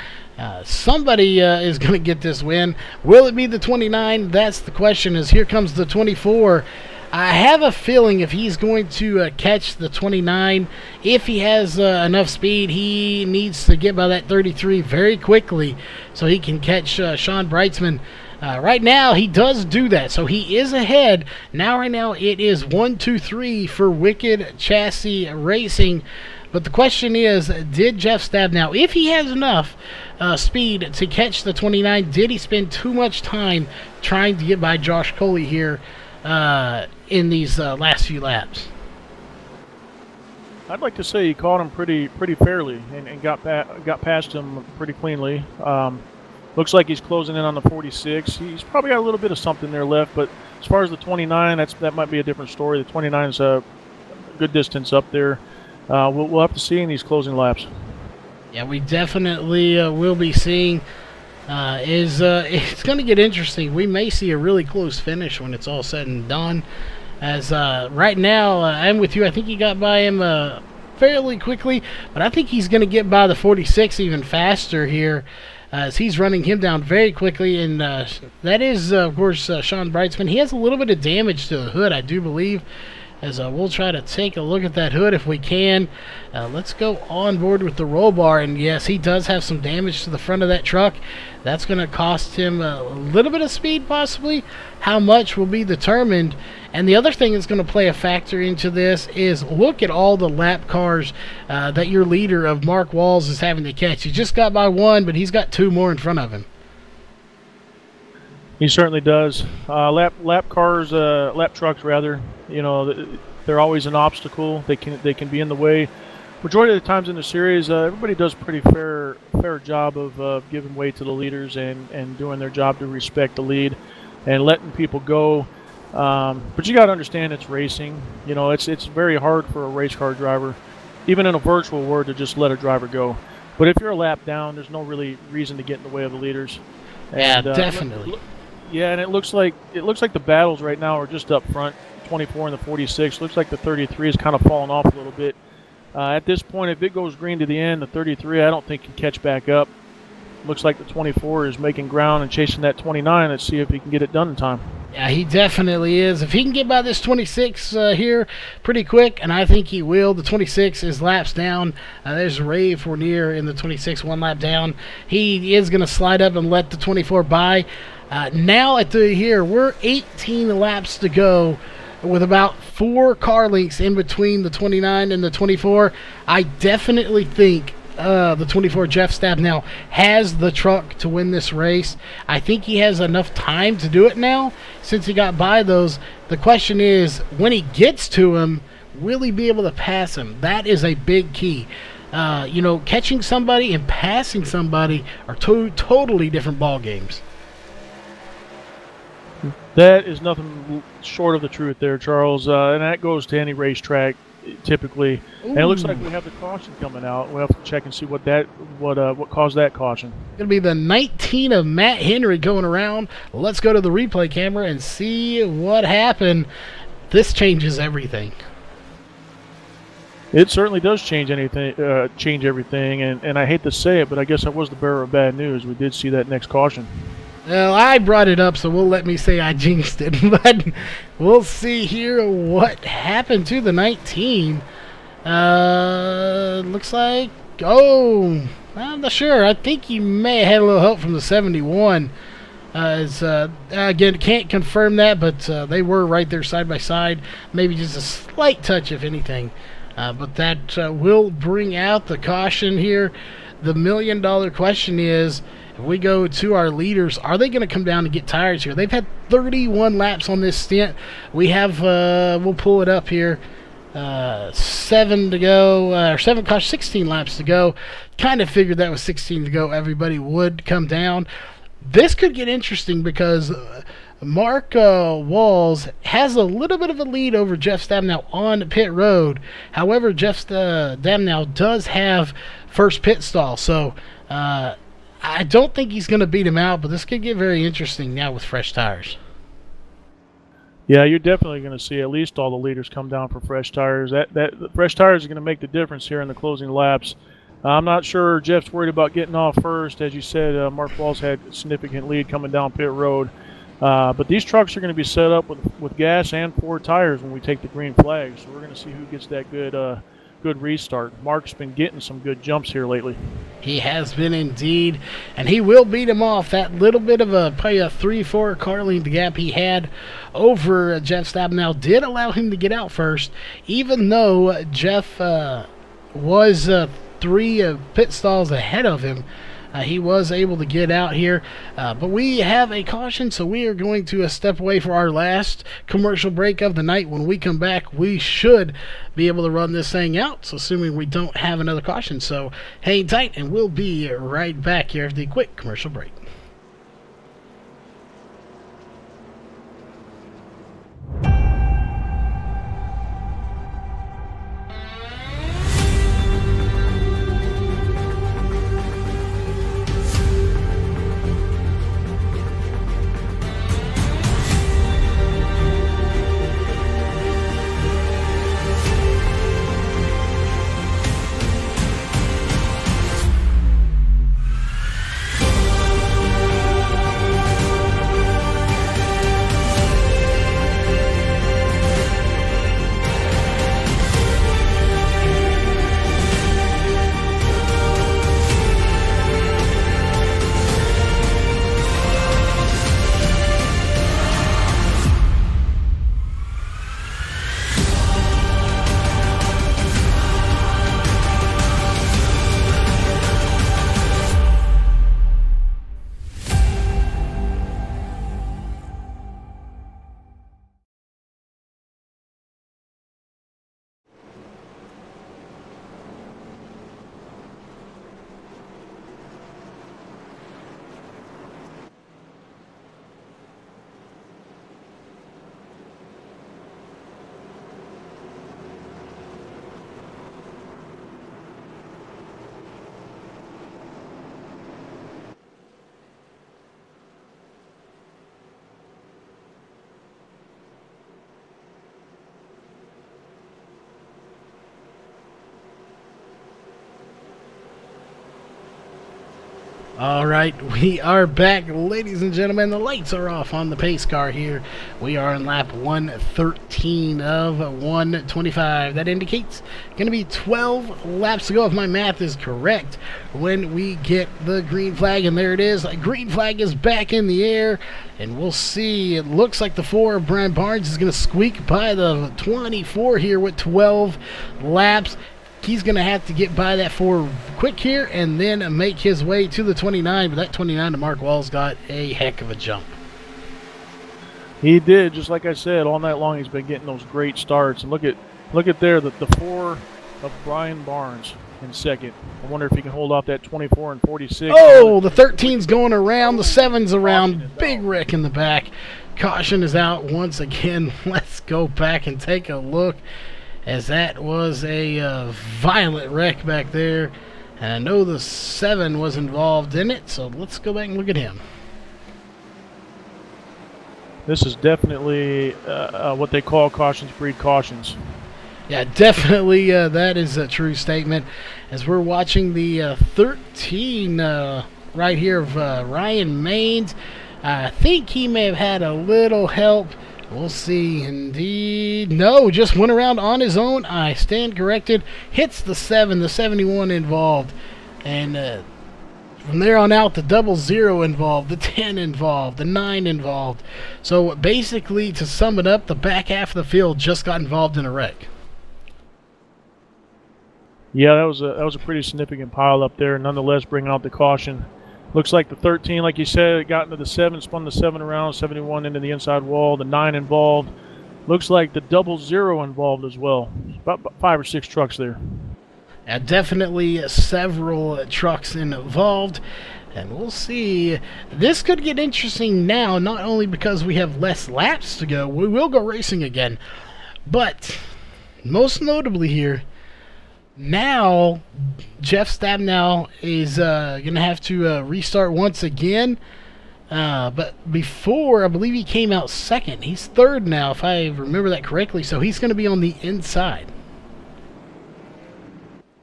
Somebody is going to get this win. Will it be the 29? That's the question. As here comes the 24. I have a feeling if he's going to catch the 29, if he has enough speed, he needs to get by that 33 very quickly so he can catch Sean Brightsman. Right now, he does do that, so he is ahead. Right now, it is 1-2-3 for Wicked Chassis Racing. But the question is, did Jeff Stabnow, if he has enough speed to catch the 29, did he spend too much time trying to get by Josh Coley here in these last few laps? I'd like to say he caught him pretty fairly and got past him pretty cleanly. Looks like he's closing in on the 46. He's probably got a little bit of something there left, but as far as the 29, that might be a different story. The 29 is a good distance up there. We'll have to see in these closing laps. Yeah, we definitely will be seeing. It's going to get interesting. We may see a really close finish when it's all said and done. As right now, I'm with you. I think he got by him fairly quickly, but I think he's going to get by the 46 even faster here. As he's running him down very quickly, and that is, of course, Sean Brightsman. He has a little bit of damage to the hood, I do believe, as we'll try to take a look at that hood if we can. Let's go on board with the roll bar, and yes, he does have some damage to the front of that truck. That's going to cost him a little bit of speed, possibly. How much will be determined. And the other thing that's going to play a factor into this is look at all the lap cars that your leader of Mark Walls is having to catch. He just got by one, but he's got 2 more in front of him. He certainly does. Lap trucks rather. They're always an obstacle. They can be in the way. majority of the times in the series, everybody does a pretty fair job of giving way to the leaders and doing their job to respect the lead and letting people go. But you got to understand it's racing. You know, it's very hard for a race car driver, even in a virtual world, to just let a driver go. But if you're a lap down, there's no really reason to get in the way of the leaders. Yeah, And, definitely. Yeah, and it looks like the battles right now are just up front. 24 and the 46. Looks like the 33 is kind of falling off a little bit. At this point, if it goes green to the end, the 33 I don't think can catch back up. Looks like the 24 is making ground and chasing that 29. Let's see if he can get it done in time. Yeah, he definitely is. If he can get by this 26 here pretty quick, and I think he will. The 26 is laps down. There's Ray Fournier in the 26, 1 lap down. He is going to slide up and let the 24 by. Now at the here, we're 18 laps to go with about 4 car lengths in between the 29 and the 24. I definitely think the 24 Jeff Stabenow has the truck to win this race. I think he has enough time to do it now since he got by those. The question is, when he gets to him, will he be able to pass him? That is a big key. You know, catching somebody and passing somebody are two totally different ball games. That is nothing short of the truth there, Charles. And that goes to any racetrack typically. Ooh. And it looks like we have the caution coming out. We'll have to check and see what caused that caution. Going to be the 19 of Matt Henry going around. Let's go to the replay camera and see what happened. This changes everything. It certainly does change everything, and I hate to say it, but I guess I was the bearer of bad news. We did see that next caution. Well, I brought it up, so we'll let me say I jinxed it. But we'll see here what happened to the 19. Looks like, I'm not sure. I think he may have had a little help from the 71. Again, can't confirm that, but they were right there side by side. Maybe just a slight touch, if anything. But that will bring out the caution here. The million-dollar question is, if we go to our leaders, are they going to come down and get tires here? They've had 31 laps on this stint. We have, we'll pull it up here, 7 to go, or 16 laps to go. Kind of figured that was 16 to go. Everybody would come down. This could get interesting because Mark Walls has a little bit of a lead over Jeff Stabenow on pit road. However, Jeff Stabenow does have first pit stall, so I don't think he's going to beat him out, but this could get very interesting now with fresh tires. Yeah, you're definitely going to see at least all the leaders come down for fresh tires. The fresh tires are going to make the difference here in the closing laps. I'm not sure Jeff's worried about getting off first. As you said, Mark Walls had a significant lead coming down pit road. But these trucks are going to be set up with gas and 4 tires when we take the green flag. So we're going to see who gets that good restart. Mark's been getting some good jumps here lately. He has been indeed, and he will beat him off. That little bit of probably a 3-4 car length gap he had over Jeff Stabenow did allow him to get out first, even though Jeff was 3 pit stalls ahead of him. He was able to get out here, but we have a caution, so we are going to step away for our last commercial break of the night. When we come back, we should be able to run this thing out, so assuming we don't have another caution. So hang tight, and we'll be right back here after the quick commercial break. All right, we are back, ladies and gentlemen. The lights are off on the pace car here. We are on lap 113 of 125. That indicates going to be 12 laps to go if my math is correct when we get the green flag. And there it is. The green flag is back in the air. And we'll see. It looks like the 4 of Brian Barnes is going to squeak by the 24 here with 12 laps. He's going to have to get by that 4 quick here and then make his way to the 29. But that 29 to Mark Wall's got a heck of a jump. He did, just like I said, all night long he's been getting those great starts. And look at there, the 4 of Brian Barnes in second. I wonder if he can hold off that 24 and 46. Oh, the 13's going around, the 7's around. Big wreck in the back. Caution is out once again. Let's go back and take a look, as that was a violent wreck back there. And I know the 7 was involved in it, so let's go back and look at him. This is definitely what they call cautions breed cautions. Yeah, definitely that is a true statement. As we're watching the 13 right here of Ryan Maines, I think he may have had a little help. We'll see. Indeed. No, just went around on his own. I stand corrected. Hits the 7, the 71 involved. And from there on out, the 00 involved, the 10 involved, the 9 involved. So basically, to sum it up, the back half of the field just got involved in a wreck. Yeah, that was a pretty significant pile up there. Nonetheless, bringing out the caution. Looks like the 13, like you said, it got into the 7, spun the 7 around, 71 into the inside wall, the 9 involved. Looks like the 00 involved as well. About 5 or 6 trucks there. Definitely several trucks involved. And we'll see. This could get interesting now, not only because we have less laps to go. We will go racing again. But most notably here, now Jeff Stabnow is going to have to restart once again. But before, I believe he came out second. He's third now, if I remember that correctly. So he's going to be on the inside.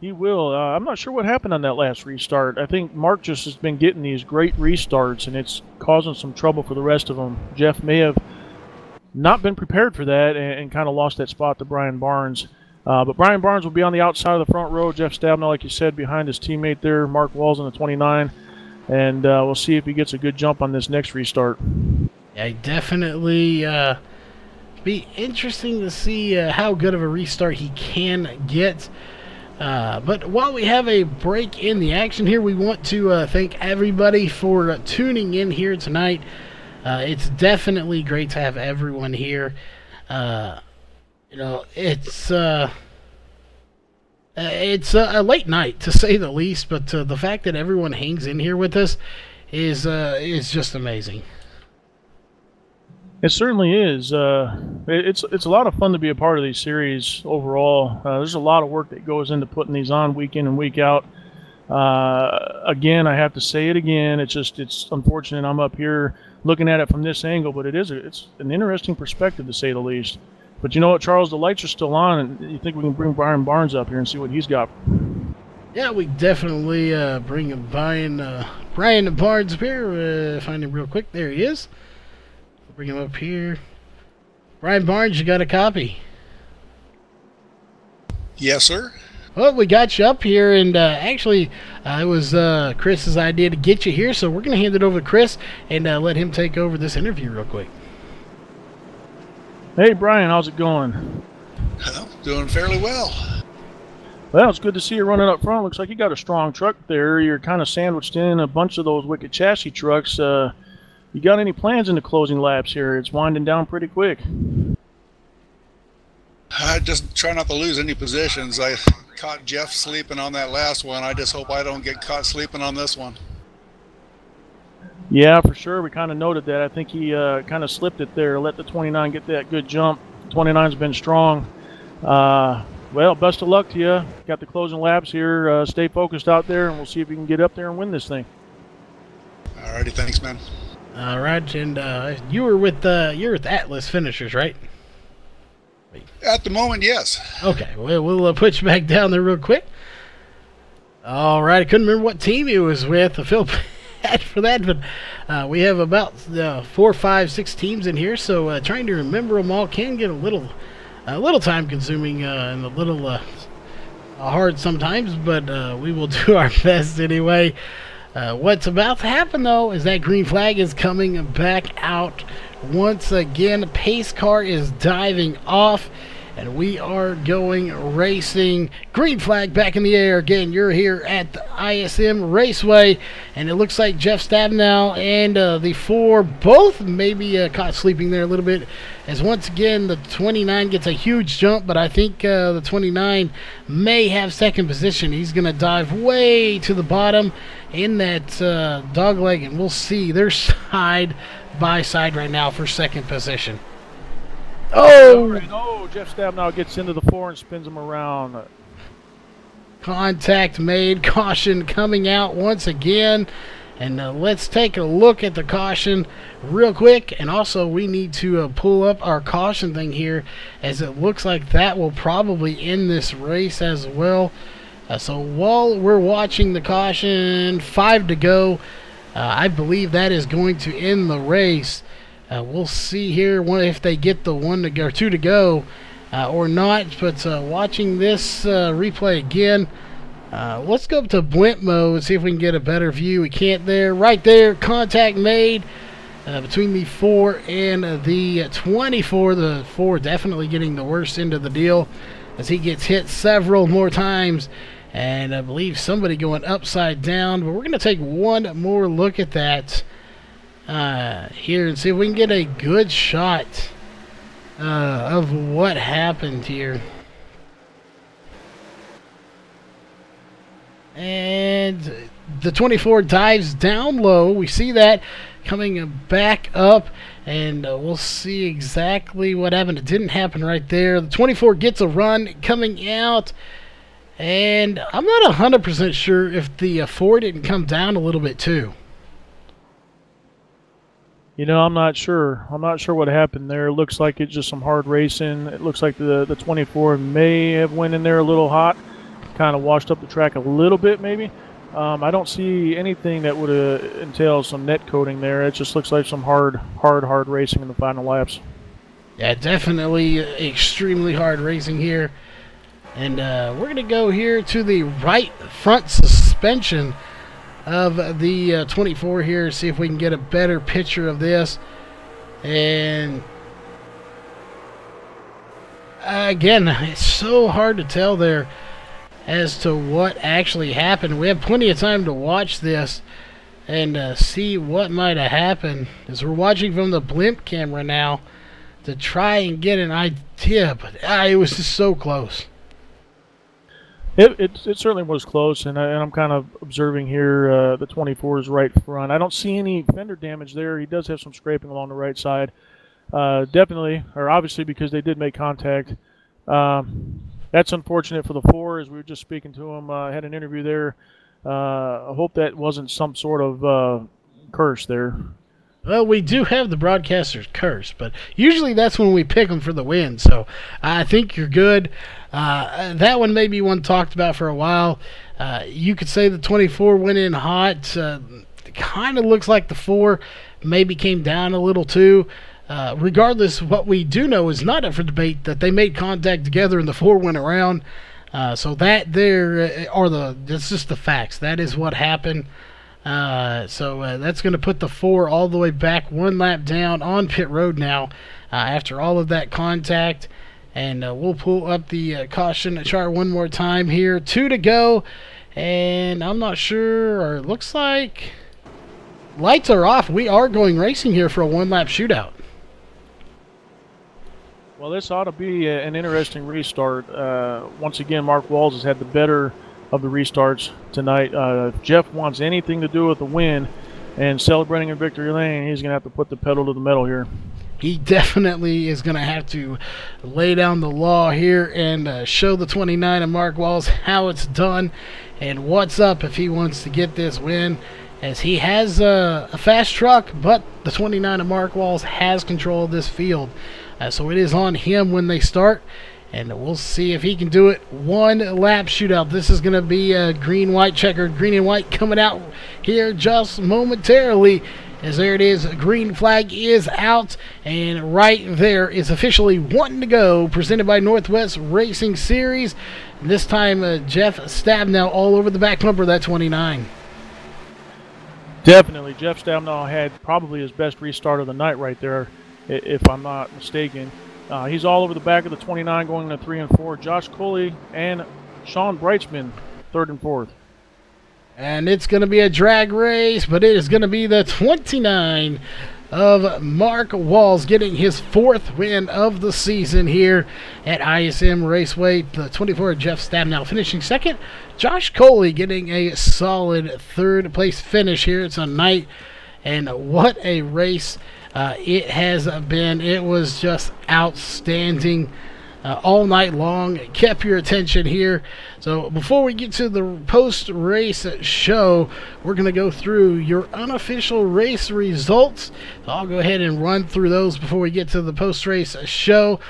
He will. I'm not sure what happened on that last restart. I think Mark just has been getting these great restarts, and it's causing some trouble for the rest of them. Jeff may have not been prepared for that and kind of lost that spot to Brian Barnes. But Brian Barnes will be on the outside of the front row. Jeff Stabnow, like you said, behind his teammate there, Mark Walls on the 29. And we'll see if he gets a good jump on this next restart. Yeah, definitely be interesting to see how good of a restart he can get. But while we have a break in the action here, we want to thank everybody for tuning in here tonight. It's definitely great to have everyone here. You know, it's a late night, to say the least, but the fact that everyone hangs in here with us is just amazing. It certainly is. It's a lot of fun to be a part of these series overall. There's a lot of work that goes into putting these on week in and week out. Again, I have to say it again. It's unfortunate I'm up here looking at it from this angle, but it's an interesting perspective, to say the least. But you know what, Charles? The lights are still on, and you think we can bring Brian Barnes up here and see what he's got? Yeah, we definitely bring Brian Barnes up here. Find him real quick. There he is. Bring him up here. Brian Barnes, you got a copy? Yes, sir. Well, we got you up here, and actually, it was Chris's idea to get you here, so we're going to hand it over to Chris and let him take over this interview real quick. Hey, Brian, how's it going? Well, doing fairly well. Well, it's good to see you running up front. Looks like you got a strong truck there. You're kind of sandwiched in a bunch of those wicked chassis trucks. You got any plans in the closing laps here? It's winding down pretty quick. I just try not to lose any positions. I caught Jeff sleeping on that last one. I just hope I don't get caught sleeping on this one. Yeah, for sure. We kind of noted that. I think he kind of slipped it there. Let the 29 get that good jump. 29's been strong. Well, best of luck to you. Got the closing laps here. Stay focused out there, and we'll see if you can get up there and win this thing. All righty, thanks, man. All right, and you're with Atlas Finishers, right? At the moment, yes. Okay, well, we'll put you back down there real quick. All right, I couldn't remember what team he was with. Phil bad for that, but we have about 4, 5, 6 teams in here, so trying to remember them all can get a little time consuming and a little hard sometimes, but we will do our best anyway. What's about to happen though is that green flag is coming back out once again. Pace car is diving off, and we are going racing. Green flag back in the air again. You're here at the ISM Raceway, and it looks like Jeff Stabnow and the 4 both maybe caught sleeping there a little bit, as once again the 29 gets a huge jump, but I think the 29 may have second position. He's going to dive way to the bottom in that dogleg, and we'll see. They're side by side right now for second position. Oh, Jeff Stabnow gets into the 4 and spins him around. Contact made. Caution coming out once again. And let's take a look at the caution real quick. And also, we need to pull up our caution thing here, as it looks like that will probably end this race as well. So while we're watching the caution, 5 to go, I believe that is going to end the race. We'll see here if they get the 1 to go, 2 to go, or not. But watching this replay again, let's go up to blimp mode and see if we can get a better view. We can't there. Right there, contact made between the 4 and the 24. The 4 definitely getting the worst end of the deal, as he gets hit several more times. And I believe somebody going upside down. But we're going to take one more look at that here and see if we can get a good shot of what happened here. And the 24 dives down low. We see that coming back up, and we'll see exactly what happened. It didn't happen right there. The 24 gets a run coming out, and I'm not 100% sure if the 4 didn't come down a little bit too. You know, I'm not sure. I'm not sure what happened there. It looks like it's just some hard racing. It looks like the 24 may have went in there a little hot, kind of washed up the track a little bit maybe. I don't see anything that would entail some net coating there. It just looks like some hard racing in the final laps. Yeah, definitely extremely hard racing here. And we're going to go here to the right front suspension of the 24 here, see if we can get a better picture of this. And again, it's so hard to tell there as to what actually happened. We have plenty of time to watch this and see what might have happened, as we're watching from the blimp camera now to try and get an idea, but it was just so close. It certainly was close, and I'm kind of observing here the 24's right front. I don't see any fender damage there. He does have some scraping along the right side. Definitely, or obviously, because they did make contact. That's unfortunate for the 4, as we were just speaking to him. Had an interview there. I hope that wasn't some sort of curse there. Well, we do have the broadcaster's curse, but usually that's when we pick them for the win, so I think you're good. That one may be one talked about for a while. You could say the 24 went in hot. It kind of looks like the 4 maybe came down a little too. Regardless, what we do know is not up for debate that they made contact together and the 4 went around. So that there are that's just the facts. That is what happened. So that's going to put the 4 all the way back 1 lap down on pit road now after all of that contact. And we'll pull up the caution chart one more time here. 2 to go. And I'm not sure, or it looks like lights are off. We are going racing here for a 1 lap shootout. Well, this ought to be an interesting restart. Once again, Mark Walls has had the better of the restarts tonight. If Jeff wants anything to do with the win and celebrating in victory lane, he's going to have to put the pedal to the metal here. He definitely is going to have to lay down the law here and show the 29 and Mark Walls how it's done and what's up if he wants to get this win, as he has a fast truck, but the 29 of Mark Walls has control of this field. So it is on him when they start. and we'll see if he can do it. One lap shootout. This is going to be a green-white checkered. Green and white coming out here just momentarily. As there it is, green flag is out, and right there is officially one to go, presented by Northwest Racing Series. And this time, Jeff Stabnow all over the back bumper, that 29. Definitely. Jeff Stabnow had probably his best restart of the night right there, if I'm not mistaken. He's all over the back of the 29 going into 3 and 4. Josh Coley and Sean Brightsman, 3rd and 4th. And it's going to be a drag race, but it is going to be the 29 of Mark Walls getting his 4th win of the season here at ISM Raceway. The 24 Jeff Stabnow finishing 2nd. Josh Coley getting a solid 3rd place finish here tonight. And what a race it has been. It was just outstanding. All night long. It kept your attention here. So before we get to the post-race show, we're going to go through your unofficial race results. So I'll go ahead and run through those before we get to the post-race show.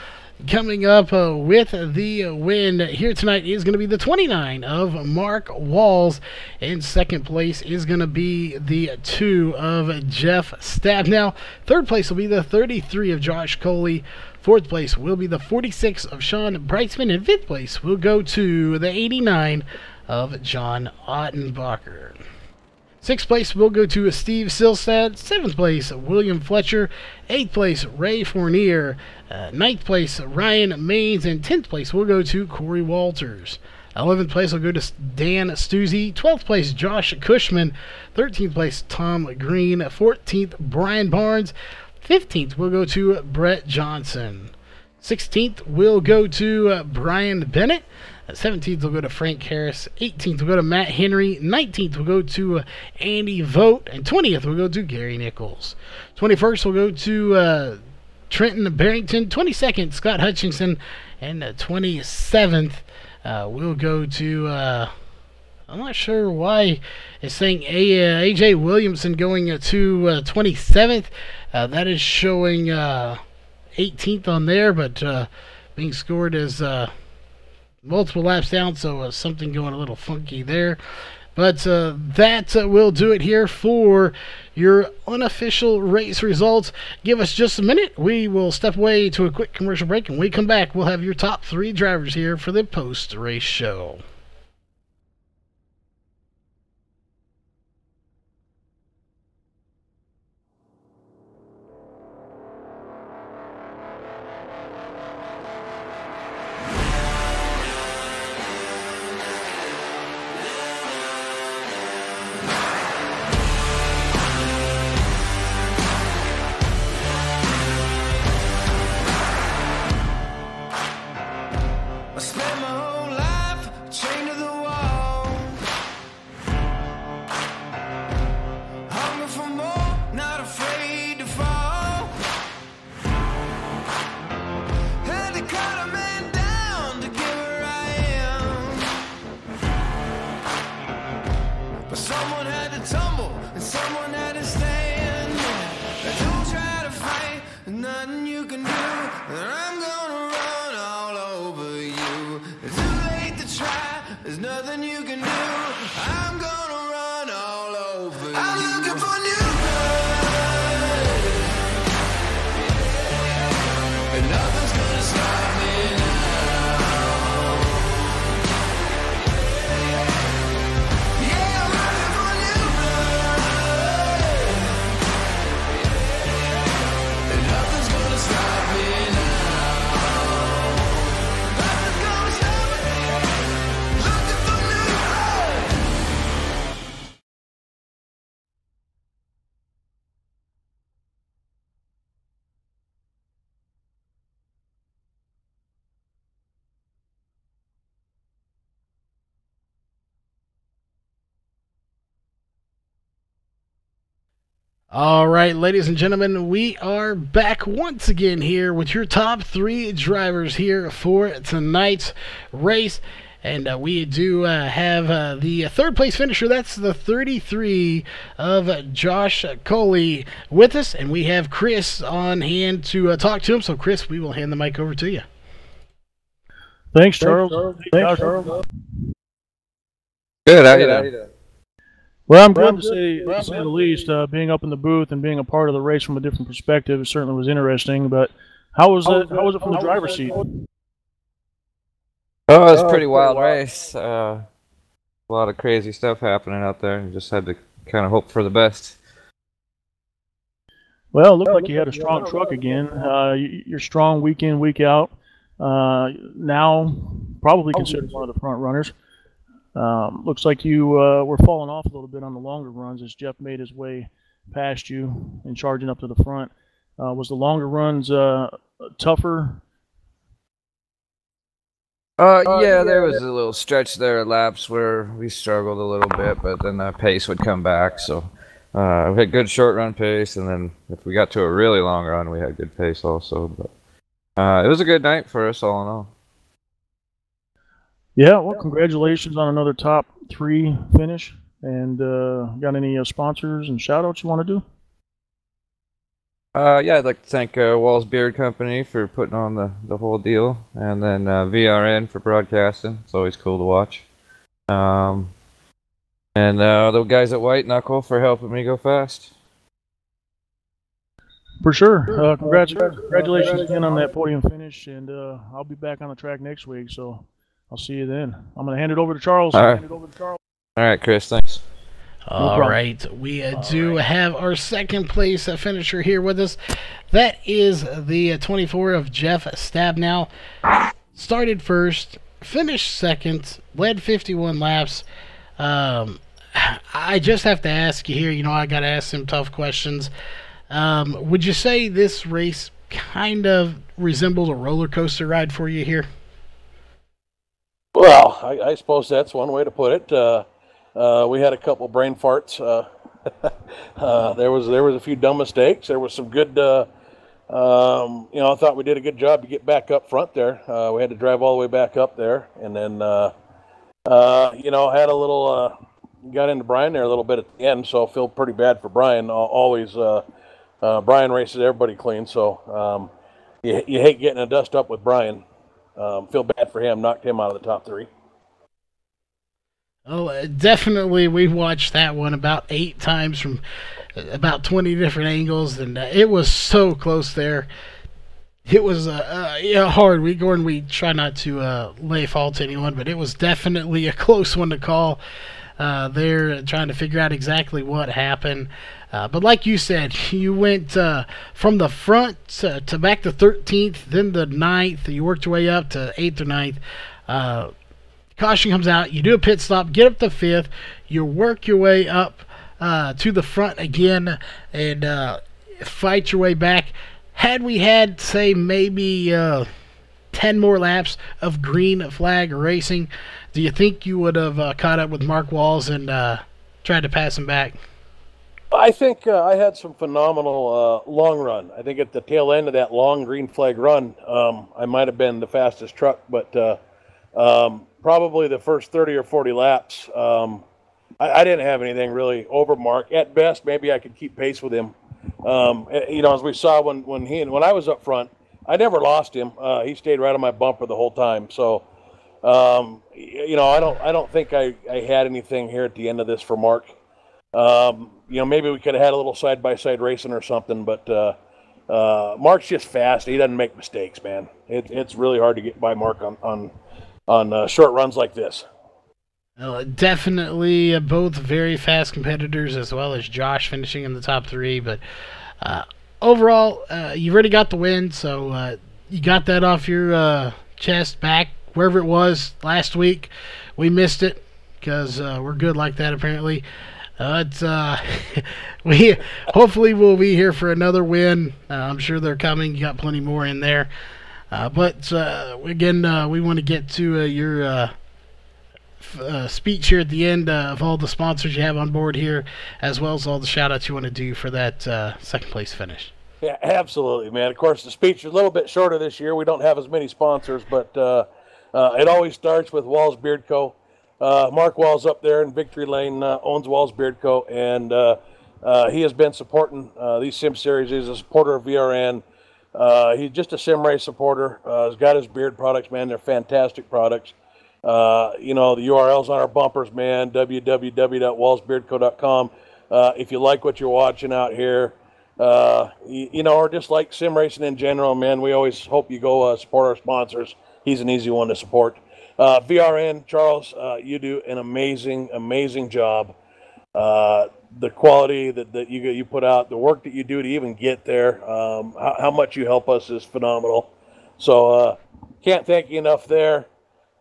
Coming up with the win here tonight is going to be the 29 of Mark Walls. In 2nd place is going to be the 2 of Jeff Stabnow. 3rd place will be the 33 of Josh Coley. 4th place will be the 46 of Sean Brightsman, and 5th place will go to the 89 of John Ottenbacher. 6th place will go to Steve Silstad. 7th place, William Fletcher. 8th place, Ray Fournier. 9th place, Ryan Maines, and 10th place will go to Corey Walters. 11th place will go to Dan Stuzzi. 12th place, Josh Cushman. 13th place, Tom Green. 14th, Brian Barnes. 15th will go to Brett Johnson. 16th will go to Brian Bennett. 17th will go to Frank Harris. 18th will go to Matt Henry. 19th will go to Andy Vogt. And 20th will go to Gary Nichols. 21st will go to Trenton Barrington. 22nd, Scott Hutchinson. And 27th will go to... I'm not sure why it's saying A.J. Williamson going to 27th. That is showing 18th on there, but being scored as multiple laps down, so something going a little funky there. But that will do it here for your unofficial race results. Give us just a minute. We will step away to a quick commercial break, and when we come back, we'll have your top 3 drivers here for the post-race show. All right, ladies and gentlemen, we are back once again here with your top 3 drivers here for tonight's race. And we do have the 3rd place finisher. That's the 33 of Josh Coley with us. And we have Chris on hand to talk to him. So, Chris, we will hand the mic over to you. Thanks, Charles. Hey, Josh. Good, how you doing? Well, I'm glad to say the least. Being up in the booth and being a part of the race from a different perspective, it certainly was interesting. But how was it from the driver's seat? Oh, it was a pretty wild race. A lot of crazy stuff happening out there. You just had to kind of hope for the best. Well, it looked like you had a strong truck again. You're strong week in, week out. Now, probably considered one of the front runners. Looks like you were falling off a little bit on the longer runs as Jeff made his way past you and charging up to the front. Was the longer runs tougher? Yeah, there was a little stretch there at laps where we struggled a little bit, but then the pace would come back. So we had good short run pace, and then if we got to a really long run, we had good pace also. But it was a good night for us all in all. Yeah, well, congratulations on another top 3 finish. And got any sponsors and shout-outs you want to do? Yeah, I'd like to thank Walls Beard Company for putting on the whole deal, and then VRN for broadcasting. It's always cool to watch. And the guys at White Knuckle for helping me go fast. For sure. Congratulations again on that podium finish, and I'll be back on the track next week, so I'll see you then. I'm going to hand it over to Charles. All right, Chris, thanks. All right, we do have our second place finisher here with us. That is the 24 of Jeff Stabnow. Started first, finished second, led 51 laps. I just have to ask you here, I got to ask some tough questions. Would you say this race kind of resembled a roller coaster ride for you here? Well, I suppose that's one way to put it. We had a couple brain farts. There was a few dumb mistakes. There was some good. I thought we did a good job to get back up front there. We had to drive all the way back up there, and then had a little. Got into Brian there a little bit at the end, so I feel pretty bad for Brian. Always, Brian races everybody clean, so you hate getting a dust up with Brian. Feel bad for him. Knocked him out of the top 3. Oh, definitely. We watched that one about 8 times from about 20 different angles, and it was so close there. It was hard. We try not to lay fault to anyone, but it was definitely a close one to call. There, trying to figure out exactly what happened. But like you said, you went from the front to back to 13th, then the 9th. You worked your way up to 8th or 9th. Caution comes out, you do a pit stop, get up to 5th, you work your way up to the front again and fight your way back. Had we had, say, maybe 10 more laps of green flag racing, do you think you would have caught up with Mark Walls and tried to pass him back? I think I had some phenomenal long run. I think at the tail end of that long green flag run, I might have been the fastest truck, but probably the first 30 or 40 laps, I didn't have anything really over Mark. At best, maybe I could keep pace with him. As we saw when I was up front, I never lost him. He stayed right on my bumper the whole time. So, I don't think I had anything here at the end of this for Mark. Maybe we could have had a little side-by-side racing or something, but Mark's just fast. He doesn't make mistakes, man. It's really hard to get by Mark on short runs like this. Definitely both very fast competitors, as well as Josh finishing in the top 3. But overall, you've already got the win, so you got that off your chest back wherever it was last week. We missed it because we're good like that apparently. We hopefully we'll be here for another win. I'm sure they're coming. You got plenty more in there. But again, we want to get to your speech here at the end of all the sponsors you have on board here, as well as all the shout-outs you want to do for that second place finish. Yeah, absolutely, man. Of course, the speech is a little bit shorter this year. We don't have as many sponsors, but it always starts with Walls Beard Co. Mark Walls up there in Victory Lane owns Walls Beard Co. And he has been supporting these sim series. He's a supporter of VRN. He's just a sim race supporter. He's got his beard products, man. They're fantastic products. You know, the URL's on our bumpers, man, www.wallsbeardco.com. If you like what you're watching out here, you know, or just like sim racing in general, man, we always hope you go support our sponsors. He's an easy one to support. VRN, Charles, you do an amazing job. The quality that you put out, the work that you do to even get there, how much you help us is phenomenal. So can't thank you enough there.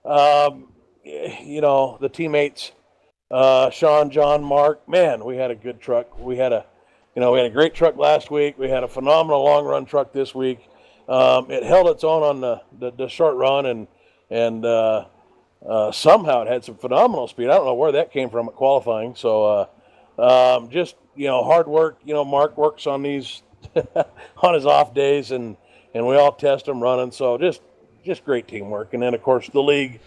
You know, the teammates, Sean, John, Mark, man, we had a good truck. We had a great truck last week. We had a phenomenal long run truck this week. It held its own on the short run, and somehow it had some phenomenal speed. I don't know where that came from at qualifying. So just, you know, hard work. You know, Mark works on these on his off days, and we all test them running. So just great teamwork. And then, of course, the league.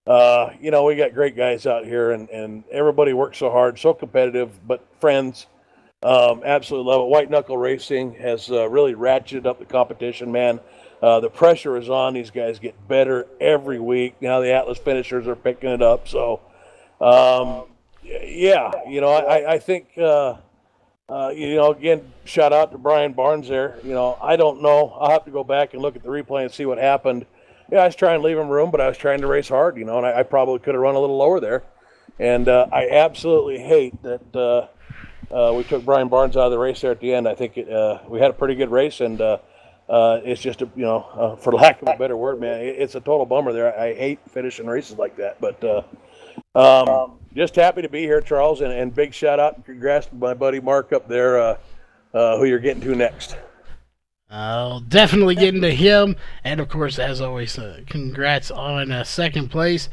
You know, we got great guys out here, and everybody works so hard, so competitive, but friends. Absolutely love it. White Knuckle Racing has really ratcheted up the competition, man. The pressure is on. These guys get better every week. Now the Atlas finishers are picking it up. So, yeah, you know, I think, you know, again, shout out to Brian Barnes there. You know, I don't know. I'll have to go back and look at the replay and see what happened. Yeah, I was trying to leave him room, but I was trying to race hard, you know, and I probably could have run a little lower there. And I absolutely hate that we took Brian Barnes out of the race there at the end. I think we had a pretty good race, and it's just, you know, for lack of a better word, man, it's a total bummer there. I hate finishing races like that. But just happy to be here, Charles, and big shout out and congrats to my buddy Mark up there, who you're getting to next. I'll definitely get into him, and of course, as always, congrats on second place.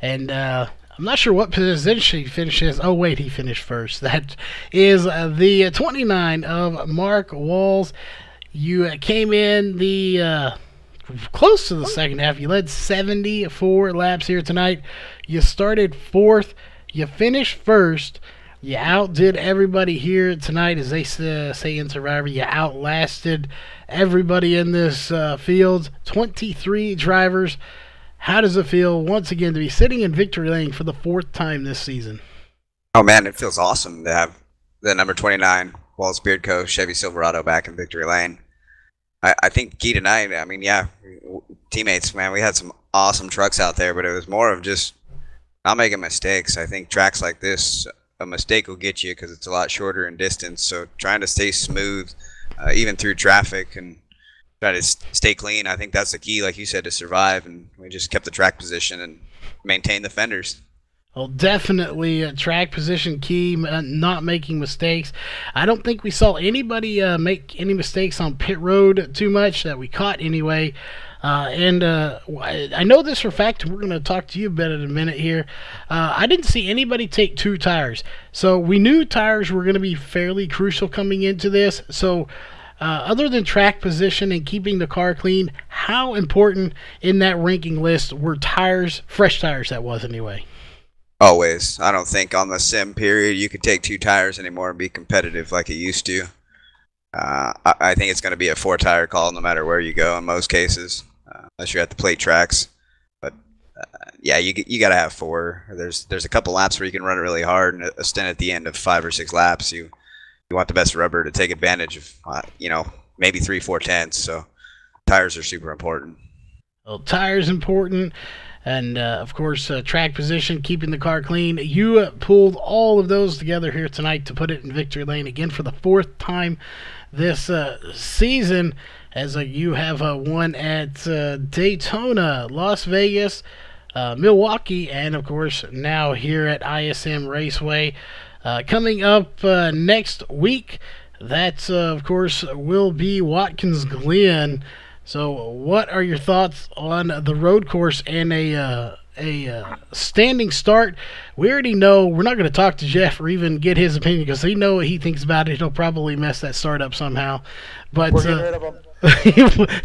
And I'm not sure what position he finishes. Oh wait, he finished first. That is the 29 of Mark Walls. You came in the close to the second half. You led 74 laps here tonight. You started fourth. You finished first. You outdid everybody here tonight, as they say in Survivor. You outlasted everybody in this field. 23 drivers. How does it feel, once again, to be sitting in victory lane for the fourth time this season? Oh, man, it feels awesome to have the number 29 Walls Beard Co. Chevy Silverado back in victory lane. I think key tonight, I mean, yeah, teammates, man, we had some awesome trucks out there, but it was more of just not making mistakes. I think tracks like this, a mistake will get you because it's a lot shorter in distance. So trying to stay smooth, even through traffic, and try to stay clean. I think that's the key, like you said, to survive. And we just kept the track position and maintained the fenders. Well, definitely a track position key, not making mistakes. I don't think we saw anybody make any mistakes on pit road too much that we caught anyway. I know this for a fact, and we're going to talk to you about it in a minute here. I didn't see anybody take two tires. So we knew tires were going to be fairly crucial coming into this. So other than track position and keeping the car clean, how important in that ranking list were tires, fresh tires that was anyway? Always. I don't think on the sim period you could take two tires anymore and be competitive like it used to. I think it's going to be a 4-tire call no matter where you go in most cases, unless you're at the plate tracks. But yeah, you got to have 4. There's a couple laps where you can run it really hard, and a stint at the end of 5 or 6 laps, you want the best rubber to take advantage of, maybe 3/4 tenths. So tires are super important. Well, tires important. And, of course, track position, keeping the car clean. You pulled all of those together here tonight to put it in victory lane again for the 4th time this season, as you have won at Daytona, Las Vegas, Milwaukee, and, of course, now here at ISM Raceway. Coming up next week, that, of course, will be Watkins Glen. So what are your thoughts on the road course and a standing start? We already know we're not going to talk to Jeff or even get his opinion because we know what he thinks about it. He'll probably mess that start up somehow. But we're getting rid of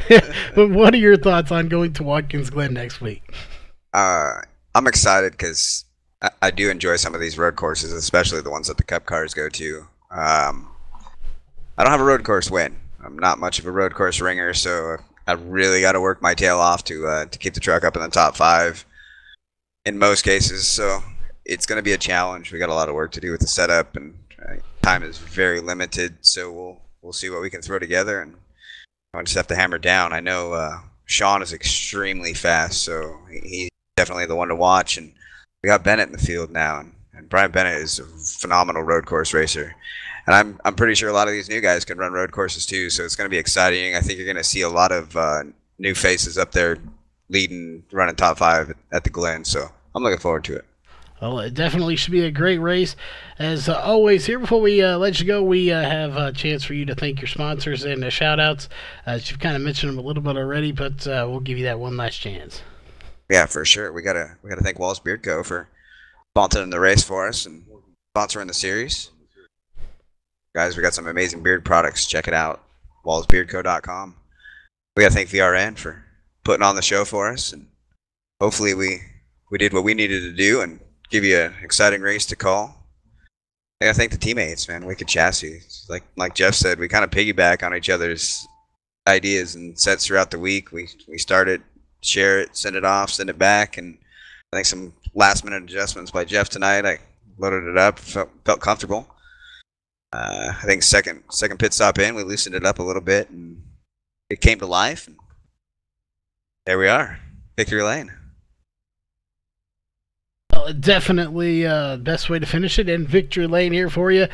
him. But what are your thoughts on going to Watkins Glen next week? I'm excited because I do enjoy some of these road courses, especially the ones that the Cup cars go to. I don't have a road course win. I'm not much of a road course ringer, so I really got to work my tail off to keep the truck up in the top 5 in most cases. So it's going to be a challenge. We got a lot of work to do with the setup, and time is very limited. So we'll see what we can throw together, and I just have to hammer down. I know Sean is extremely fast, so he's definitely the one to watch. And we got Bennett in the field now, and Brian Bennett is a phenomenal road course racer. And I'm pretty sure a lot of these new guys can run road courses too, so it's going to be exciting. I think you're going to see a lot of new faces up there leading, running top 5 at the Glen, so I'm looking forward to it. Well, it definitely should be a great race. As always, here before we let you go, we have a chance for you to thank your sponsors and shout-outs. You've kind of mentioned them a little bit already, but we'll give you that one last chance. Yeah, for sure. We gotta thank Walls Beard Co. for sponsoring the race for us and sponsoring the series. Guys, we got some amazing beard products. Check it out, wallsbeardco.com. We gotta thank VRN for putting on the show for us, and hopefully we did what we needed to do and give you an exciting race to call. I gotta thank the teammates, man. Wicked Chassis. Like Jeff said, we kind of piggyback on each other's ideas and sets throughout the week. We start it, share it, send it off, send it back, and I think some last-minute adjustments by Jeff tonight. I loaded it up, felt comfortable. I think second pit stop in, we loosened it up a little bit, and it came to life. And there we are, victory lane. Well, definitely best way to finish it in victory lane here for you.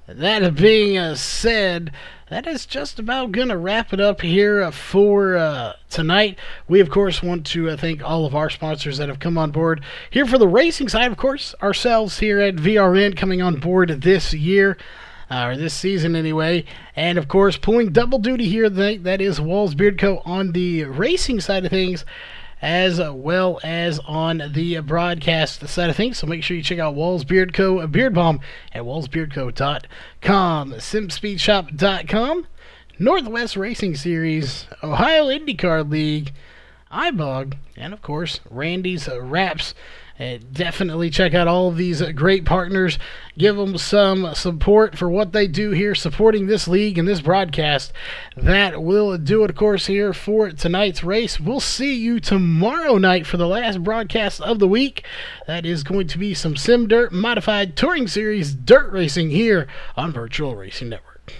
That being said, that is just about going to wrap it up here for tonight. We, of course, want to thank all of our sponsors that have come on board. Here for the racing side, of course, ourselves here at VRN coming on board this year. Or this season anyway, and of course pulling double duty here tonight, that is Walls Beard Co. on the racing side of things as well as on the broadcast side of things. So make sure you check out Walls Beard Co. Beard Balm at wallsbeardco.com, simspeedshop.com, Northwest Racing Series, Ohio IndyCar League, iBog, and of course Randy's Wraps. Definitely check out all of these great partners. Give them some support for what they do here, supporting this league and this broadcast. That will do it, of course, here for tonight's race. We'll see you tomorrow night for the last broadcast of the week. That is going to be some Sim Dirt Modified Touring Series dirt racing here on Virtual Racing Network.